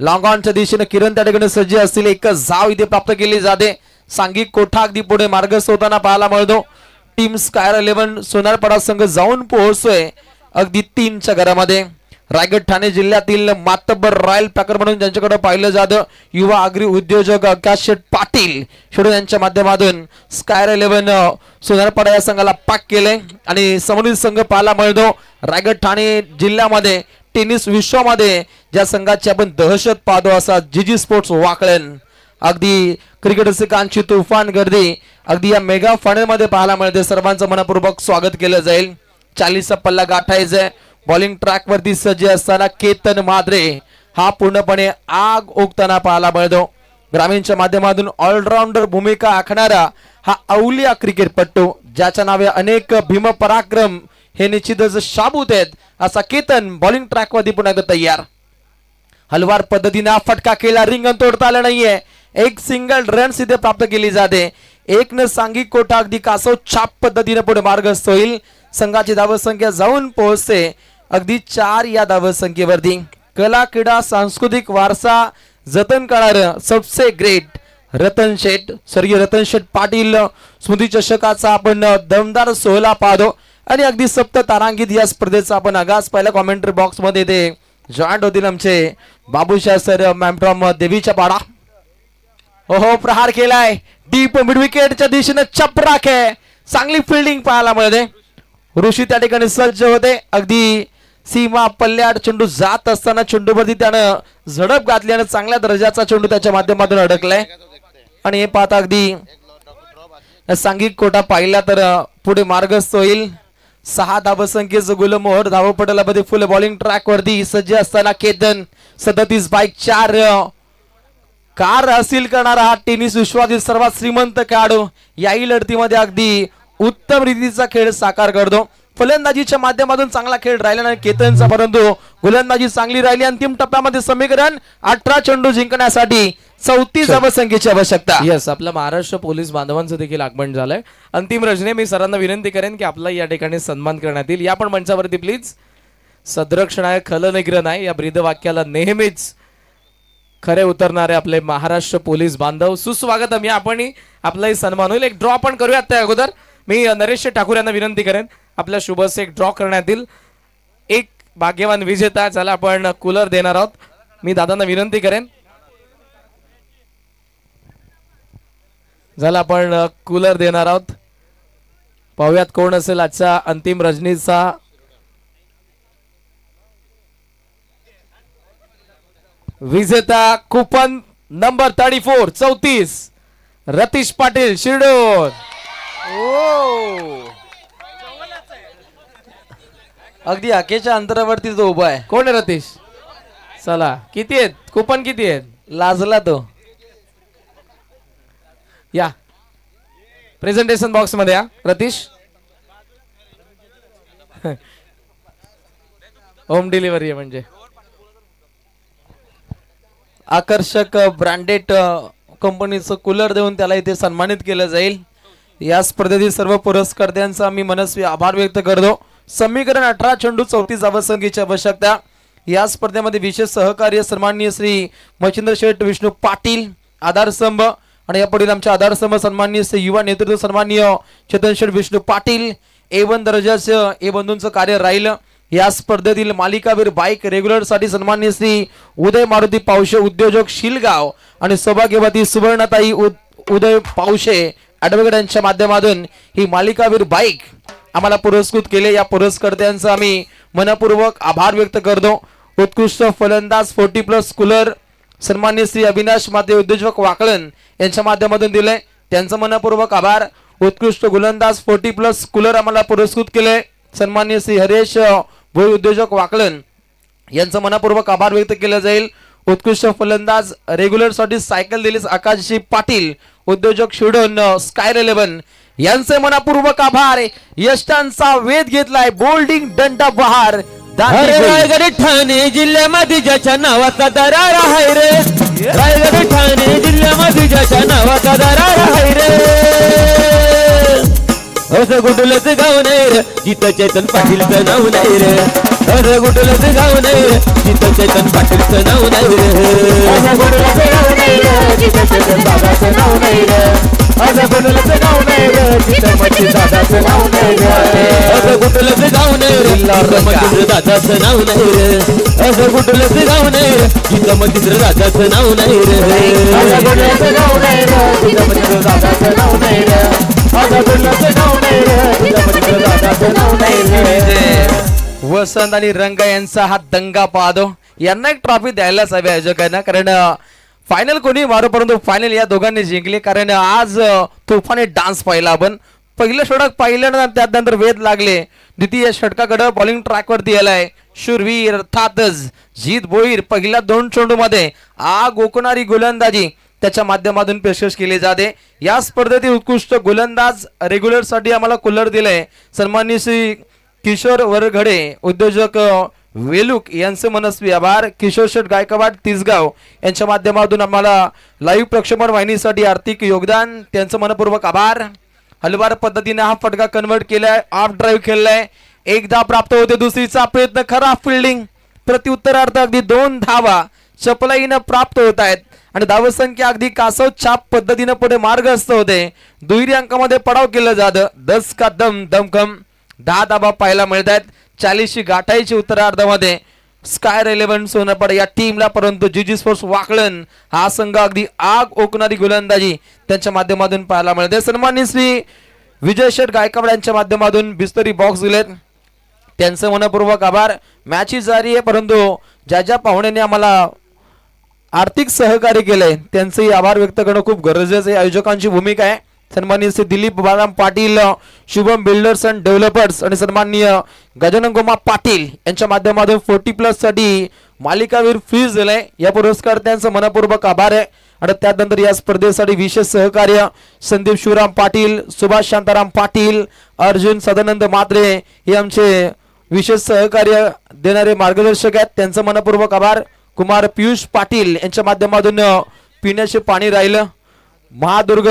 लॉंग ऑनच्या दिशेने किरण त्या ठिकाणी सज्ज असतील. एकच धाव इथे प्राप्त केली जाते. सांघिक कोठा अगदी पुढे मार्गस्थ होताना पाहायला मिळतो. टीम स्कायर 11 सोनारपाडा संघ जाऊन पोहोचतोय अगदी 3च्या घरामध्ये. रायगड ठाणे जिल्ह्यातील मातब्बर रॉयल पॅकर म्हणून ज्यांच्याकडे पाहिलं जातं, युवा अग्री उद्योजक आकाश शेठ पाटील शेडू यांच्या माध्यमातून स्कायर 11 सोनारपाडा या संघाला पाक केले. आणि समोरील संघ पाहायला मिळतो रायगड ठाणे जिल्ह्यामध्ये टेनिस विश्वामध्ये ज्या संघाची आपण दहशत पाहतो असा जीजी स्पोर्ट्स वाकळण. अगदी क्रिकेट रसिकांची तुफान गर्दी अगदी या मेगा फायनल मध्ये पाहायला मिळते. सर्वांचं मनपूर्वक स्वागत केलं जाईल. 40चा पल्ला गाठायचा. बॉलिंग ट्रॅक वरती सज्ज असताना केतन माद्रे हा पूर्णपणे आग ओकताना पाहायला मिळतो. ग्रामीणच्या माध्यमातून ऑलराऊंडर भूमिका आखणारा हा अवलिया क्रिकेटपटू, ज्याच्या नावे अनेक भीम पराक्रम हे निश्चितच शाबूत आहेत, असा केतन बॉलिंग ट्रॅक वरती पुन्हा तयार. हलवार पद्धतीने फटका केला, रिंगण तोडता आलं नाहीये. एक सिंगल रन इथे प्राप्त केली जाते. एक न सांघिक कोठा अगदी कासव छाप पद्धतीने पुढे मार्गस्थ होईल. संघाची धावसंख्या जाऊन पोहोचते अगदी 4 या धावसंख्येवरती. कला क्रीडा सांस्कृतिक वारसा जतन करणार सबसे ग्रेट रतन शेठ, स्वर्गीय रतन शेठ पाटील स्मृती चषकाचा आपण दमदार सोहळा पाहतो. आणि अगदी सप्त तारांकित या स्पर्धेचा आपण आगास पहिल्या कॉमेंट्री बॉक्स मध्ये ते जॉईंट होतील आमचे बाबूशाह सर, मॅम फ्रॉम देवीच्या पाडा. हो, प्रहार केलाय डीप मिड विकेटच्या दिशेने चपराक आहे. चांगली फिल्डिंग पाहायला मिळते. ऋषी त्या ठिकाणी सज्ज होते. अगदी सीमा पल्ल्याड चेंडू जात असताना चेंडूवरती त्यानं झडप घातली आणि चांगल्या दर्जाचा चेंडू त्याच्या माध्यमातून अडकलाय. आणि हे पाहता अगदी सांघिक कोटा पाहिला तर पुढे मार्गस्थ होईल. 6 धावसंख्येचं गुलमोहर धावपटलामध्ये फुल बॉलिंग ट्रॅक वरती सज्ज असताना केतन 37/4 कार हासिल करणारा हा टेनिस विश्वातील सर्वात श्रीमंत खेळाडू याही लढतीमध्ये अगदी उत्तम रीतीचा खेळ साकार करतो. फलंदाजीच्या माध्यमातून चांगला खेळ राहिला नाही केतनचा, परंतु गोलंदाजी चांगली राहिली. अंतिम टप्प्यामध्ये समीकरण 18 चेंडू जिंकण्यासाठी 34 धावसंख्येची आवश्यकता. यस, आपल्या महाराष्ट्र पोलीस बांधवांचं देखील आगमन झालंय. अंतिम रजने, मी सरांना विनंती करेन की आपला या ठिकाणी सन्मान करण्यात येईल. या पण मंचावरती प्लीज. सदरक्षण आहे खलनिग्रह नाही, या ब्रीद वाक्याला नेहमीच खरे उतरणारे आपले महाराष्ट्र पोलीस बांधव सुस्वागतम. या आपण आपलाही सन्मान होईल. एक ड्रॉ पण करूयात त्या अगोदर. मी नरेश ठाकूर यांना विनंती करेन आपल्या शुभस एक ड्रॉ करण्यात येईल. एक भाग्यवान विजेता ज्याला आपण कूलर देणार आहोत. मी दादांना विनंती करेन ज्याला आपण कूलर देणार आहोत. पाहूयात कोण असेल आजच्या अंतिम रजनीचा विजेता. Coupon number 34 Ratheesh Patil Shirdon. अगदी आकेच्या अंतरावरती जो उभा आहे. कोण आहे रतीश? चला, किती आहेत कुपन? किती आहेत? लाजला तो. या प्रेझेंटेशन बॉक्स मध्ये या रतीश. होम डिलिव्हरी आहे म्हणजे. आकर्षक ब्रँडेड कंपनीचं कूलर देऊन त्याला इथे सन्मानित केलं जाईल. या स्पर्धेतील सर्व पुरस्कर्त्यांचा मी मनस्वी आभार व्यक्त करतो. समीकरण 18 चेंडू 34 धावसंख्येची आवश्यकता. या स्पर्धेमध्ये विशेष सहकार्य सन्माननीय श्री मच्छिंद्र शेठ विष्णू पाटील आधारस्तंभ, आणि यापुढील आमच्या आधारस्तंभ सन्माननीय श्री युवा नेतृत्व सन्माननीय चेतन शेठ विष्णू पाटील. A1 दर्जाचं ए बंधूंचं कार्य राहिलं. या स्पर्धेतील मालिकावीर बाईक रेग्युलर साठी सन्माननीय श्री उदय मारुती पावशे उद्योजक शिलगाव आणि सौभाग्यवती सुवर्णताई उदय पावशे ऍडव्होकेट यांच्या माध्यमातून ही मालिकावीर बाईक आम्हाला पुरस्कृत केले. या पुरस्कर्त्यांचा आम्ही मनपूर्वक आभार व्यक्त करतो. उत्कृष्ट फलंदाज 40+ कूलर सन्माननीय श्री अविनाश माते उद्योजक वाकलन यांच्या माध्यमातून दिले, त्यांचा मनपूर्वक आभार. उत्कृष्ट गोलंदाज 40+ कूलर आम्हाला पुरस्कृत केले सन्माननीय श्री हरेश भोई उद्योजक वाकलन यांचा मनपूर्वक आभार व्यक्त केला जाईल. उत्कृष्ट फलंदाज रेग्युलर साठी सायकल दिलीस आकाशजी पाटील उद्योजक शिडोन स्कायर 11 यांचे मनपूर्वक आभार. यष्टांचा वेध घेतलाय बोल्डिंग दंडा बहार. रायगड ठाणे जिल्ह्यामध्ये ज्याच्या नावाचा दरार आहे रे. रायगड ठाणे जिल्ह्यामध्ये ज्याच्या नावाचा दरार आहे रे. असं गुडुलच गाव नाही रे जिथं चेतन पाटीलचं नाव नाही रे. असं गुडुलच गाव नाही रे जिथं चेतन पाटीलचं नाव नाही रे. असं गुडुलच गाव नाही रे जिथं चेतन बाबाचं नाव नाही रे. असं गुडुलच गाव नाही रे जिथं मच्छी दादाचं नाव नाही रे. असं गुडुलच गाव नाही रे जिथं मच्छिंद्र दादाचं नाव नाही रे. असं गुडुलच गाव नाही रे जिथं मच्छिंद्र दादाचं नाव नाही रे. असं गुडुलच गाव नाही रे जिथं मच्छिंद्र दादाचं नाव नाही रे. असं गुडुलच गाव नाही रे जिथं मच्छिंद्र दादाचं नाव नाही रे. वसंत आणि रंग यांचा हा दंगा पाहतो. यांना एक ट्रॉफी द्यायलाच हवी आयोजकांना, कारण फायनल कोणी मारो परंतु फायनल या दोघांनी जिंकले. कारण आज तुफाने डान्स पाहिला आपण. पहिलं षटक पाहिल्यानंतर त्यानंतर वेध लागले. द्वितीय षटकाकडे बॉलिंग ट्रॅक वरती आलाय शूरवीर अर्थातच जीत भोईर. पहिल्या 2 चेंडूमध्ये आग ओकणारी गोलंदाजी त्याच्या माध्यमातून पेशकश केली जाते. या स्पर्धेतील उत्कृष्ट गोलंदाज रेग्युलर साठी आम्हाला कूलर दिलंय सन्माननीय श्री किशोर वरघडे उद्योजक वेलुक यांचे मनस्वी आभार. किशोर शेठ गायकवाड तिसगाव यांच्या माध्यमातून आम्हाला लाईव्ह प्रक्षेपण वाहिनीसाठी आर्थिक योगदान, त्यांचं मनपूर्वक आभार. हलवार पद्धतीने हा फटका कन्वर्ट केलाय, ऑफ ड्राईव्ह खेळलाय. 1 धाव प्राप्त होते. दुसरीचा प्रयत्न खराब फिल्डिंग. प्रत्युत्तरार्थ अगदी 2 धावा चपलाईनं प्राप्त होत आहेत आणि धावसंख्या अगदी कासव छाप पद्धतीनं पुढे मार्गस्थ होते. दुहेरी अंकामध्ये पडाव केलं जातं. 10 का दम दमखम 10 धावा पाहायला मिळत आहेत. 40ची गाठायची उत्तरार्धामध्ये स्कायर 11 सोनपड या टीमला, परंतु जीजी स्पोर्ट्स वाकलन हा संघ अगदी आग ओकणारी गोलंदाजी त्यांच्या माध्यमातून पाहायला मिळते. सन्माननीय श्री विजय शेठ गायकवाड यांच्या माध्यमातून बिस्तरी बॉक्स दिलेत, त्यांचं मनपूर्वक आभार. मॅच ही जारी आहे, परंतु ज्या ज्या पाहुण्यांनी आम्हाला आर्थिक सहकार्य केलंय त्यांचंही आभार व्यक्त करणं खूप गरजेचं आहे. आयोजकांची भूमिका आहे सन्माननीय Shri Dilip Balaram Patil, Shubham builders and developers आणि सन्माननीय गजानन गोमा पाटील यांच्या माध्यमातून 40+ साठी मालिकावीर फ्रीज दिलाय. या पुरस्कर्त्यांचं मनपूर्वक आभार आहे. आणि त्यानंतर या स्पर्धेसाठी विशेष सहकार्य संदीप शिवराम पाटील, सुभाष शांताराम पाटील, अर्जुन सदानंद मात्रे हे आमचे विशेष सहकार्य देणारे मार्गदर्शक आहेत. त्यांचं मनपूर्वक आभार. कुमार पियुष पाटील यांच्या माध्यमातून पिण्याचे पाणी राहिलं. महादुर्ग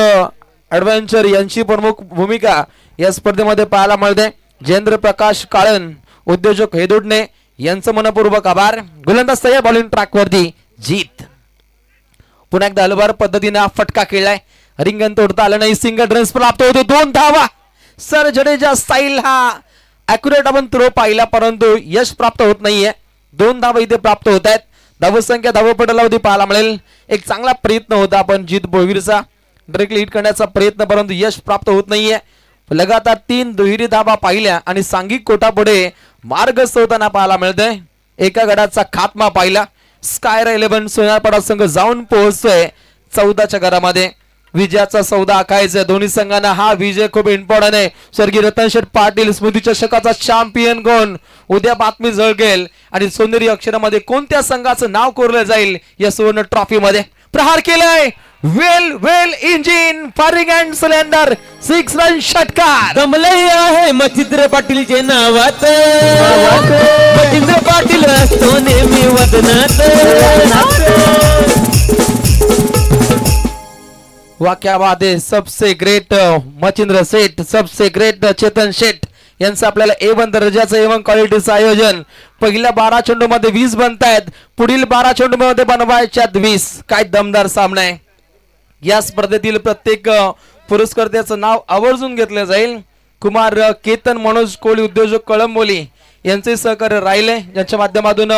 ॲडव्हेंचर यांची प्रमुख भूमिका या स्पर्धेमध्ये पाहायला मिळते. जयेंद्र प्रकाश काळन, उद्योजक हेदुडणे यांचं मनपूर्वक आभार. गोलंदाज तयार, बॉलिंग ट्रॅकवरती जीत. पुन्हा एकदा हलवार पद्धतीने फटका खेळलाय. रिंगण तोडता आलं नाही. सिंगल रन्स प्राप्त होतो. 2 धावा. सर जडेजा स्टाईल हा ॲक्युरेट आपण थ्रो पाहिला, परंतु यश प्राप्त होत नाहीये. 2 धावा इथे प्राप्त होत आहेत. धावसंख्या धावपटलावधी पाहायला मिळेल. एक चांगला प्रयत्न होता आपण जीत बोळवीरचा डायरेक्टली हिट करण्याचा प्रयत्न, परंतु यश प्राप्त होत नाहीये. लगातार 3 दुहेरी धावा पाहिल्या आणि सांघिक कोटापुढे मार्ग सोडताना पाहायला मिळतंय. एका गडाचा खात्मा पाहिला. स्कायर 11 सोनारपाडा संघ जाऊन पोहोचतोय 14च्या घरामध्ये. विजयाचा सौदा आखायचा दोन्ही संघांना. हा विजय खूप इम्पॉर्टंट आहे. स्वर्गीय रतनशेठ पाटील स्मृती चषकाचा चॅम्पियन कोण, उद्या बातमी झळकेल आणि सोनेरी अक्षरामध्ये कोणत्या संघाचं नाव कोरलं जाईल या सुवर्ण ट्रॉफी मध्ये. प्रहार केलाय. Well engine firing and cylinder 6 run षटकार. दमलय आहे मच्छिंद्र पाटीलचे नावात. मच्छिंद्र पाटील असतो नेहमी वदनात. क्या बात है. सबसे ग्रेट मच्छिंद्र सेठ, सबसे ग्रेट चेतन शेठ यांचं आपल्याला A1 दर्जाचं A1 क्वालिटीचं आयोजन. पहिल्या 12 चेंडू मध्ये 20 बनतायत. पुढील 12 चेंडू मध्ये बनवायच्यात 20. काय दमदार सामना आहे. या स्पर्धेतील प्रत्येक पुरस्कर्त्याचं नाव आवर्जून घेतलं जाईल. कुमार केतन मनोज कोळी उद्योजक कळंबोली यांचे सहकार्य राहिले, ज्यांच्या माध्यमातून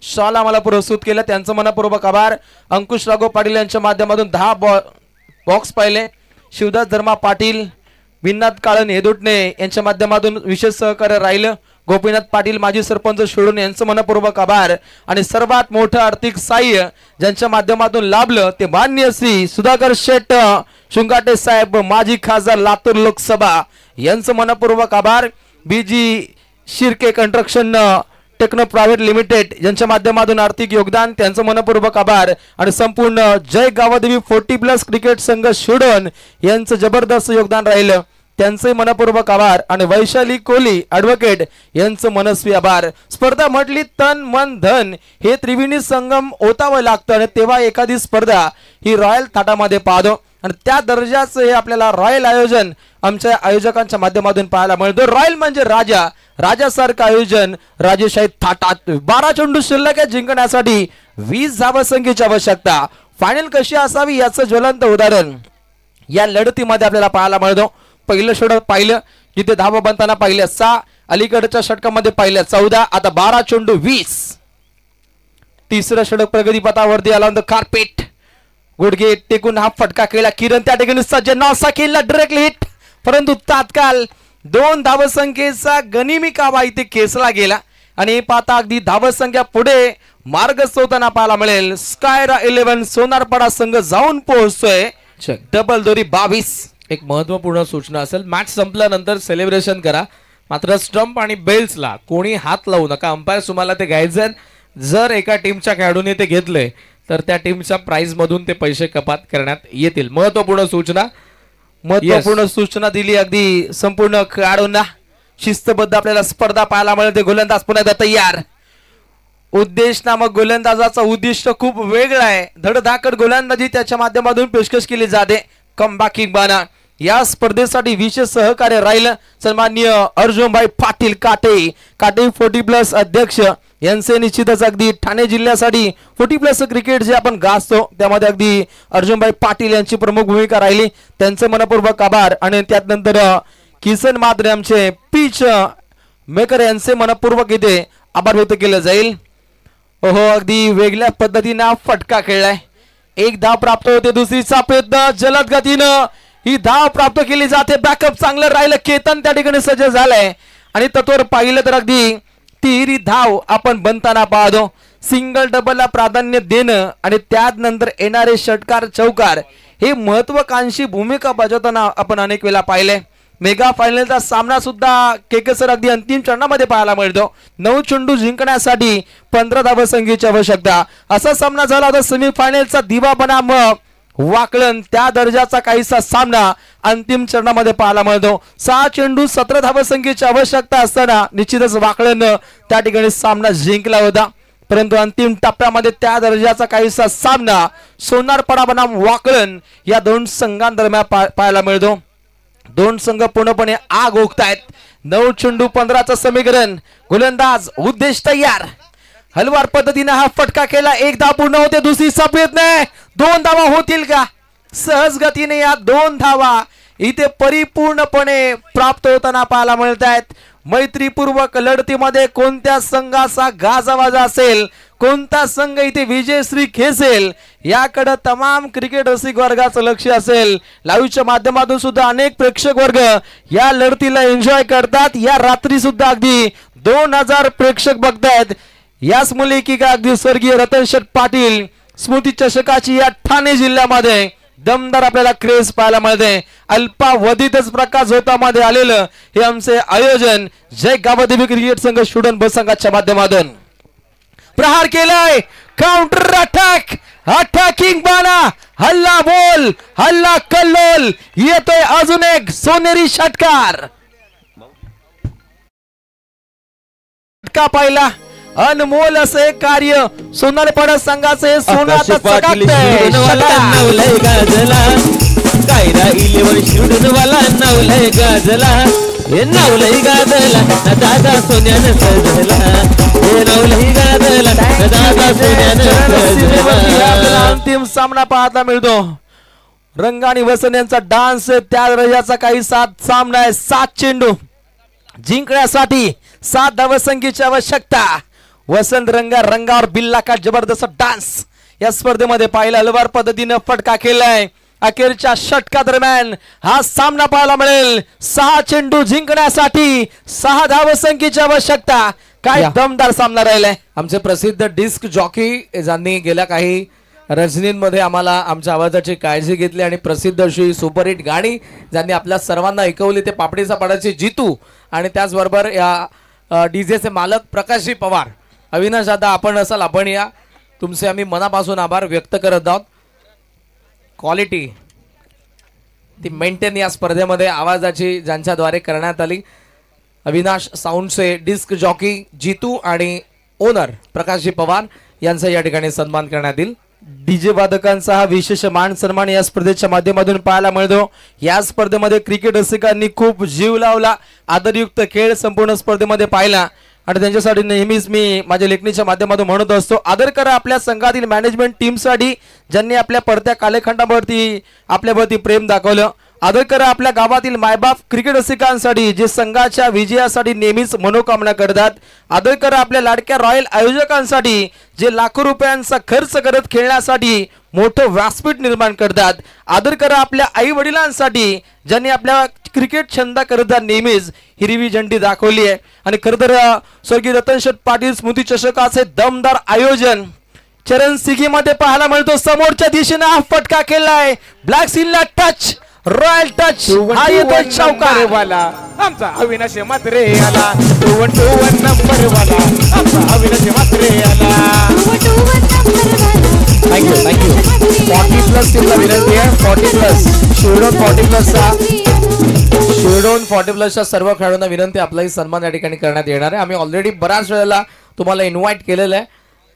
शॉल आम्हाला पुरस्कृत केलं. त्यांचं मनपूर्वक आभार. अंकुश राघव पाटील यांच्या माध्यमातून 10 बॉक्स पाहिले. शिवदास धर्मा पाटील, विनाथ काळन हेदुटणे यांच्या माध्यमातून विशेष सहकार्य राहिलं. गोपीनाथ पाटील माजी सरपंच शिळून यांचं मनपूर्वक आभार. आणि सर्वात मोठं आर्थिक सहाय्य ज्यांच्या माध्यमातून लाभलं ते मान्य श्री सुधाकर शेठ शुंगाटे साहेब, माजी खासदार लातूर लोकसभा यांचं मनपूर्वक आभार. BG Shirke construction techno private limited यांच्या माध्यमातून आर्थिक योगदान, त्यांचं मनपूर्वक आभार. आणि संपूर्ण जय गावादेवी 40+ क्रिकेट संघ शिडून यांचं जबरदस्त योगदान राहिलं, त्यांचे मनपूर्वक आभार. आणि वैशाली कोहली ॲडव्होकेट यांचं मनस्वी आभार. स्पर्धा म्हटली तन मन धन हे त्रिवेणी संगम ओतावं लागतं आणि तेव्हा एखादी स्पर्धा ही रॉयल थाटामध्ये पाहतो. आणि त्या दर्जाचं हे आपल्याला रॉयल आयोजन आमच्या आयोजकांच्या माध्यमातून पाहायला मिळतं. रॉयल म्हणजे राजा, राजासारखं आयोजन राजेशाही थाटात. 12 चेंडू शिल्लक आहे जिंकण्यासाठी 20 धावसंख्येची आवश्यकता. फायनल कशी असावी याचं ज्वलंत उदाहरण या लढतीमध्ये आपल्याला पाहायला मिळतो. पहिलं षटक पाहिलं जिथे धावा बनताना पाहिल्या 6, अलीकडच्या षटकामध्ये पाहिल्या 14, आता 12 चेंडू 20. तिसरं षटक प्रगतीपथावरती आला. कार्पेट गुडघे टेकून हा फटका केला. किरण त्या ठिकाणी सज्ज नॉसा केला डायरेक्टली हिट, परंतु तात्काळ 2 धावसंख्येचा गनिमी काबा इथे खेचला गेला. आणि पाहता अगदी धावसंख्या पुढे मार्ग सोडताना पाहायला मिळेल. स्कायरा 11 सोनारपाडा संघ जाऊन पोहोचतोय डबल दोरी 22. एक महत्वपूर्ण सूचना असेल, मॅच संपल्यानंतर सेलिब्रेशन करा, मात्र स्टंप आणि बेल्सला कोणी हात लावू नका. अंपायर तुम्हाला ते घ्यायचे. जर एका टीमच्या खेळाडूने ते घेतले तर त्या टीमच्या प्राइज मधून ते पैसे कपात करण्यात येतील. महत्वपूर्ण सूचना दिली अगदी संपूर्ण खेळाडूंना. शिस्तबद्ध आपल्याला स्पर्धा पाहायला मिळते. गोलंदाज पुन्हा एकदा तयार. उद्देश नामक गोलंदाजाचा उद्दिष्ट खूप वेगळा आहे. धडधाकड गोलंदाजी त्याच्या माध्यमातून पेशकश केली जाते. कमबॅकिंग बाना या स्पर्धेसाठी विशेष सहकार्य राहिलं सन्माननीय अर्जुनभाई पाटील काटे 40+ अध्यक्ष यांचे निश्चितच अगदी ठाणे जिल्ह्यासाठी 40+ क्रिकेट जे आपण गाजतो त्यामध्ये अगदी अर्जुनभाई पाटील यांची प्रमुख भूमिका राहिली, त्यांचे मनपूर्वक आभार. आणि त्यानंतर किसन मात्रे आमचे पिच मेकर यांचे मनपूर्वक इथे आभार व्यक्त केले जाईल. ओहो, अगदी वेगळ्या पद्धतीने फटका खेळलाय. 1 धाव प्राप्त होते. दुसरीचा प्रयत्न जलद गतीनं ही धाव प्राप्त केली जाते. बॅकअप चांगलं राहिलं. केतन त्या ठिकाणी सज्ज झालाय आणि तत्वर पाहिलं तर अगदी तिहेरी धाव आपण बनताना पाहतो. सिंगल डबलला प्राधान्य देणं आणि त्यानंतर येणारे षटकार चौकार हे महत्वाकांक्षी भूमिका बजावताना आपण अनेक वेळा पाहिले. मेगा फायनलचा सामना सुद्धा केकेसर अगदी अंतिम चरणामध्ये पाहायला मिळतो. 9 चेंडू जिंकण्यासाठी 15 धावसंख्येची आवश्यकता. असा सामना झाला तर सेमीफायनलचा दिवा बनाम वाकलन त्या दर्जाचा काहीसा सामना अंतिम चरणामध्ये पाहायला मिळतो. 6 चेंडू 17 धावसंख्येची आवश्यकता असताना निश्चितच वाकलननं त्या ठिकाणी सामना जिंकला होता. परंतु अंतिम टप्प्यामध्ये त्या दर्जाचा काहीसा सामना सोनारपाडा बनाम वाकलन या दोन संघांदरम्यान पाहायला मिळतो. दोन संघ पूर्णपणे आग ओकतायत. 9 चेंडू 15चं समीकरण. गोलंदाज उद्देश तयार. हलवार पद्धतीने हा फटका केला. 1 धाव पूर्ण होते. दुसरी सफेद नाही. 2 धावा होतील का? सहज गतीने या 2 धावा इथे परिपूर्णपणे प्राप्त होताना पाहायला मिळत आहेत. मैत्रीपूर्वक लढतीमध्ये कोणत्या संघाचा गाजावाजा असेल, कोणता संघ इथे विजयश्री खेचेल याकडे तमाम क्रिकेट रसिक वर्गाचं लक्ष असेल. लाईव्हच्या माध्यमातून सुद्धा अनेक प्रेक्षक वर्ग या लढतीला एन्जॉय करतात. या रात्री सुद्धा अगदी 2000 प्रेक्षक बघतायत. याच मुलीकिका अगदी स्वर्गीय रतन शेठ पाटील स्मृती चषकाची या ठाणे जिल्ह्यामध्ये दमदार आपल्याला क्रेज पाहायला मिळते. अल्पावधीतच प्रकाश झोतामध्ये आलेलं हे आमचे आयोजन जय गावादेवी क्रिकेट संघ स्टुडंट बस संघाच्या माध्यमातून. प्रहार केलाय. Counter attack. अटॅकिंग बाणा. हल्ला बोल. हल्ला कल्लोल. येतोय अजून एक सोनेरी षटकार. षटका पाहिला. अनमोल असे कार्य सोनारपाडा संघाचे सोनाचा चकाकतंय. नवलय गाजला. कायरा 11 शूडन वाला नवलय गाजला. हे नवलय गाजला. दादा सोन्यानं सजला. हे नवलय गाजला. दादा सोन्यानं सजला. अंतिम सामना पाहायला मिळतो. रंग आणि वसन यांचा डान्स त्या दर्जाचा काही सामना आहे. 7 चेंडू जिंकण्यासाठी 7 धावसंख्येची आवश्यकता. वसंत रंगावर बिल्ला का जबरदस्त डान्स या स्पर्धेमध्ये पाहिला. हलवार पद्धतीने फटका केलाय. अखेरच्या षटका दरम्यान हा सामना पाहायला मिळेल. 6 चेंडू जिंकण्यासाठी 6 धावसंख्येची आवश्यकता. काय दमदार सामना राहिलाय. आमचे प्रसिद्ध डिस्क जॉकी ज्यांनी गेल्या काही रजनींमध्ये आम्हाला आमच्या आवाजाची काळजी घेतली आणि प्रसिद्ध अशी सुपरहिट गाणी ज्यांनी आपल्या सर्वांना ऐकवली ते पापडीचा पाडाचे जितू आणि त्याचबरोबर या डीजेचे मालक प्रकाशजी पवार. अविनाश दादा आपण असाल आपण या. तुमचे आम्ही मनापासून आभार व्यक्त करत आहोत. क्वालिटी ती मेंटेन या स्पर्धेमध्ये आवाजाची ज्यांच्याद्वारे करण्यात आली. अविनाश साऊंडचे डिस्क जॉकी जितू आणि ओनर प्रकाशजी पवार यांचा या ठिकाणी सन्मान करण्यात येईल. डीजे वादकांचा हा विशेष मान सन्मान या स्पर्धेच्या माध्यमातून पाहायला मिळतो. या स्पर्धेमध्ये क्रिकेट रसिकांनी खूप जीव लावला. आदरयुक्त खेळ संपूर्ण स्पर्धेमध्ये पाहिला आणि त्यांच्यासाठी नेहमीच मी माझ्या लेखणीच्या माध्यमातून म्हणत असतो आदर करा आपल्या संघातील मॅनेजमेंट टीमसाठी ज्यांनी आपल्या पडत्या कालखंडावरती आपल्यावरती प्रेम दाखवलं. आदर करा आपल्या गावातील मायबाप क्रिकेट रसिकांसाठी जे संघाच्या विजयासाठी नेहमीच मनोकामना करतात. आदर करा आपल्या लाडक्या रॉयल आयोजकांसाठी जे लाखो रुपयांचा खर्च करत खेळण्यासाठी मोठं व्यासपीठ निर्माण करतात. आदर करा आपल्या आई वडिलांसाठी ज्यांनी आपल्या क्रिकेट छंदाकरिता नेहमीच हिरवी झेंडी दाखवली आहे. आणि खरं तर स्वर्गीय रतन शेठ पाटील स्मृती चषकाचे दमदार आयोजन चरण सिगीमध्ये पाहायला मिळतो. समोरच्या दिशेने हा फटका केलाय. ब्लॅक सीनला टच. Royal touch. हा येतोय चौकार वाला आमचा अविनाश मात्रे आला. 2-1 नंबर वाला आमचा अविनाश मात्रे आला. थँक्यू 40+ टीमला विनंती आहे. 40+ शिवडोन 40+चा शिवडोन 40+च्या सर्व खेळाडूंना विनंती आपलाही सन्मान या ठिकाणी करण्यात येणार आहे. आम्ही ऑलरेडी बऱ्याच वेळेला तुम्हाला इन्व्हाइट केलेलं आहे.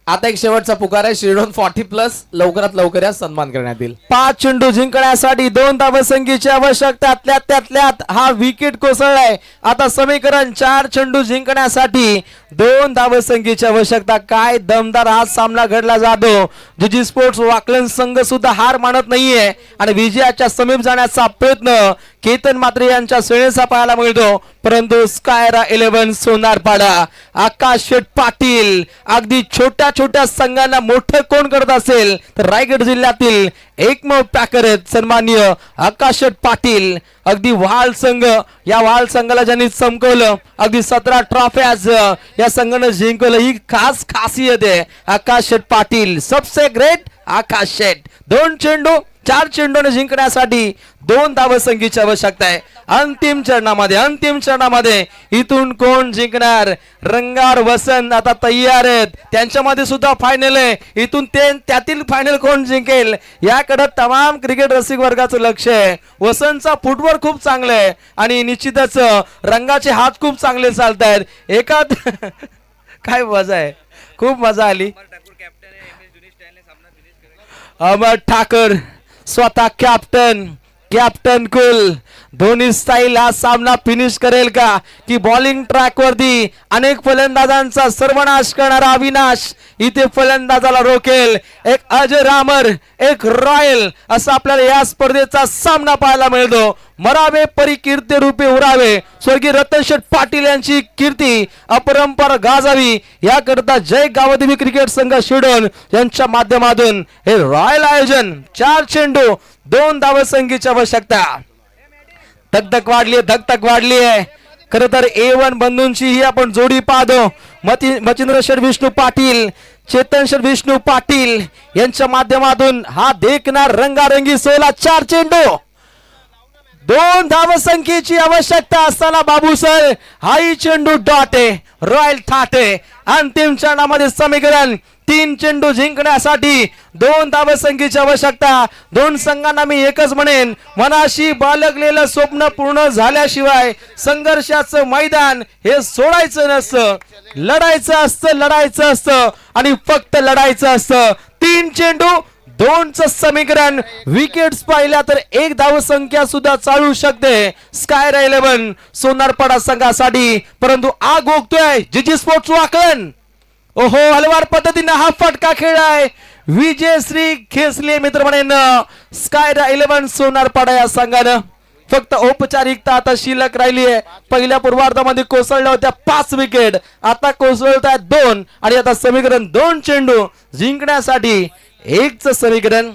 आता एक शेवटचा पुकार आहे. शिरडोन 40+ लवकरात लवकर या सन्मान करण्यात येईल. 5 चेंडू जिंकण्यासाठी 2 धावसंख्येची आवश्यकता. त्यातल्यात हा विकेट कोसळलाय. आता समीकरण 4 चेंडू जिंकण्यासाठी 2 धावसंख्येची आवश्यकता. काय दमदार हा सामना घडला जातो. जीजी स्पोर्ट्स वाकलन संघ सुद्धा हार मानत नाहीये आणि विजयाच्या समीप जाण्याचा प्रयत्न केतन मात्रे यांच्या सेनेचा पाहायला मिळतो. परंतु स्कायरा 11 सोनारपाडा आकाश शेठ पाटील अगदी छोट्या छोट्या संघांना मोठं कोण करत असेल तर रायगड जिल्ह्यातील एकमेव पॅकर आहेत सन्माननीय आकाश शेठ पाटील. अगदी वाल संघ या वाल संघाला ज्यांनी चमकवलं अगदी 17 ट्रॉफ्याज या संघाने जिंकवलं. ही खास खासियत आहे आकाश शेठ पाटील. सबसे ग्रेट आकाश शेठ. 2 चेंडू 4 चेंडूने जिंकण्यासाठी 2 धावसंख्येची आवश्यकता आहे. अंतिम चरणामध्ये इथून कोण जिंकणार? रंगार वसंत आता तयार आहेत, त्यांच्यामध्ये सुद्धा फायनल आहे. इथून त्यातील फायनल कोण जिंकेल याकडे तमाम क्रिकेट रसिक वर्गाचं लक्ष आहे. वसंतचा फुटवर्क खूप चांगलं आहे आणि निश्चितच रंगाचे हात खूप चांगले चालत आहेत. एकात काय मजा आहे, खूप मजा आली. अमर ठाकर स्वतः कॅप्टन कुल धोनी स्टाईल हा सामना फिनिश करेल का, की बॉलिंग ट्रॅक वरती अनेक फलंदाजांचा सर्वनाश करणारा अविनाश इथे फलंदाजाला रोकेल. एक अजय रामर, एक रॉयल असा आपल्याला या स्पर्धेचा सामना पाहायला मिळतो. मरावे परी कीर्ती रूपे उरावे, स्वर्गीय रतनशेठ पाटील यांची कीर्ती अपरंपार गाजावी याकरता जय गावदेवी क्रिकेट संघ शिडोन यांच्या माध्यमातून हे रॉयल आयोजन. 4 चेंडू 2 धावसंख्येची आवश्यकता. धगधग वाढली आहे. खर तर A1 बंधूंची ही आपण जोडी पाहतो. मचिंद्र शेठ विष्णू पाटील, चेतन शेठ विष्णू पाटील यांच्या माध्यमातून हा देखणार रंगारंगी सोहळा. 4 चेंडू 2 धावसंख्येची आवश्यकता असताना बाबू सर हाही चेंडू डॉट आहे. रॉयल ठाटे अंतिम चरणामध्ये समीकरण 3 चेंडू जिंकण्यासाठी 2 धावसंख्येची आवश्यकता. 2 संघांना मी एकच म्हणेन, मनाशी बाळगलेलं स्वप्न पूर्ण झाल्याशिवाय संघर्षाचं मैदान हे सोडायचं नसतं. लढायचं असतं आणि फक्त लढायचं असतं. 3 चेंडू 2चं समीकरण. विकेट्स पाहिल्या तर 1 धावसंख्या सुद्धा चालू शकते स्काय 11 सोनारपाडा संघासाठी. परंतु आग ओकतोय जीजी स्पोर्ट्स वाकलन. ओहो, हलवार पद्धतीने हा फटका खेळाय. विजयश्री खेचले मित्रमंडळींना स्काय 11 सोनारपाडा या संघानं. फक्त औपचारिकता आता शिल्लक राहिली आहे. पहिल्या पूर्वार्धामध्ये कोसळल्या होत्या 5 विकेट, आता कोसळत आहेत 2 आणि आता समीकरण 2 चेंडू जिंकण्यासाठी 1चं समीकरण.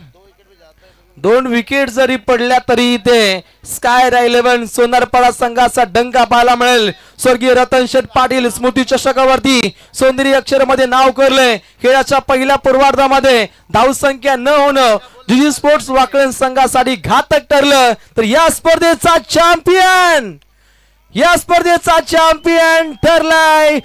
2 विकेट जरी पडल्या तरी इथे स्काय 11 सोनारपाडा संघाचा डंका पाहायला मिळेल. स्वर्गीय रतनशेठ पाटील स्मृती चषकावरती सोनेरी अक्षरामध्ये नाव करलंय. खेळाच्या पहिल्या पूर्वार्धामध्ये धावसंख्या न होणं जीजी स्पोर्ट्स वाकलन संघासाठी घातक ठरलं. तर या स्पर्धेचा चॅम्पियन ठरलाय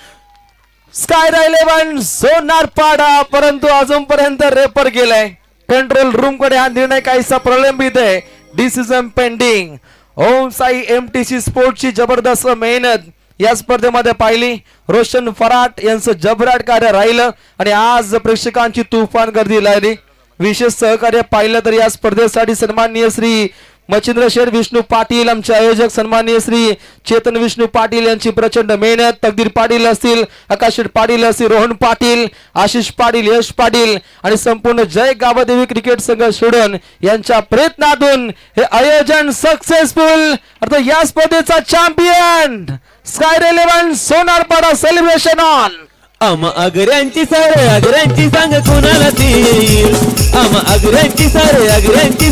स्काय 11 सोनारपाडा. परंतु अजूनपर्यंत रेफर केलाय. कंट्रोल रूम कडे हा निर्णय काहीसा प्रलंबित आहे. Decision pending. Om Sai MTC स्पोर्ट्सची जबरदस्त मेहनत या स्पर्धेमध्ये पाहिली. रोशन फराट यांचं जबराट कार्य राहिलं आणि आज प्रेक्षकांची तुफान गर्दी लागली. विशेष सहकार्य पाहिलं तर या स्पर्धेसाठी सन्माननीय श्री मचिंद्र शेठ विष्णू पाटील, आमचे आयोजक सन्माननीय श्री चेतन विष्णू पाटील यांची प्रचंड मेहनत. तकदीर पाटील असतील, आकाश पाटील असतील, रोहन पाटील, आशिष पाटील, यश पाटील आणि संपूर्ण जय गावदेवी क्रिकेट संघ शिडोन यांच्या प्रयत्नातून हे आयोजन सक्सेसफुल. अर्थात या स्पर्धेचा champion sky 11 Sonarpada. Celebration on. अगऱ्यांची सांग कोणाला ती येईल. अगऱ्यांची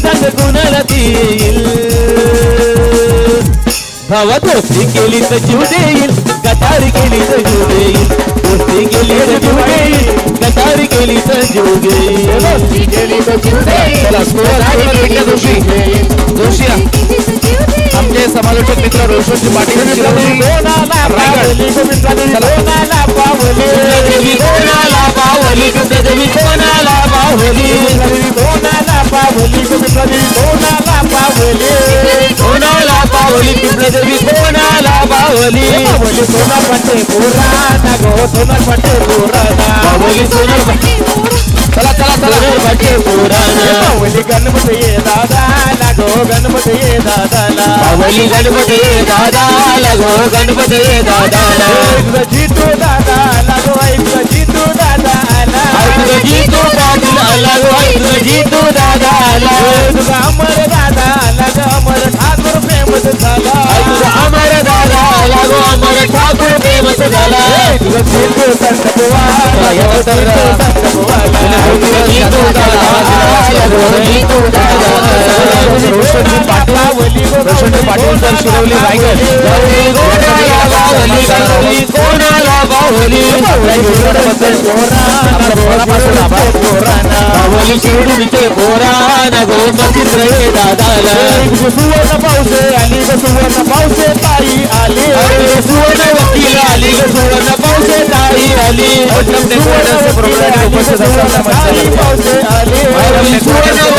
सांग कोणाला ती येईल. भावा दोस्ती केली तर जीव देईल, गटारी केली तर जीव देईल. दोस्ती केली तर जीव देईल, गटारी केली तर जीव देईल. दोस्ती केली तर जीव देईल, जोशी आमचे समालोचक मित्र रोशनजी पाटील कोणाला पावली कोणाला पावली कोणाला पावली कोणाला पावली कोणाला पावली कोणाला पावली कोणाला पावली कोणाला पावली सोना पट्टे पुराणा गो सोना पट्टे पुराणा पावली सोना चला चला चला पट्टे पुराणा पावली गणपती दादा लागो गणपती दादाला पावली गणपती दादा लागो गणपती दादाला जीतू दादा लागो ऐक जीतू दादा ऐक जीतू दादा लागो ऐक जीतू दादा लागो अमर दादा लागो अमर ठाकूर फेमस झाला अमर दादा लागो अमर ठाकूर फेमस झाला जीतू संतपुआ जीतू दादा लागो जीतू दादा रोशनी पाटील सर शिरवली रायगड कोणाला माऊली माऊली शिवडीचे पोराना गोमचित्र हे दादाला सुवर्ण पावसे आली ग सुवर्ण पावसे ताई आली सुवर्ण वकील आली ग सुवर्ण पावसे ताई आली प्रोग्राम उपस्थित असलेल्या पावसे आली सुवर्ण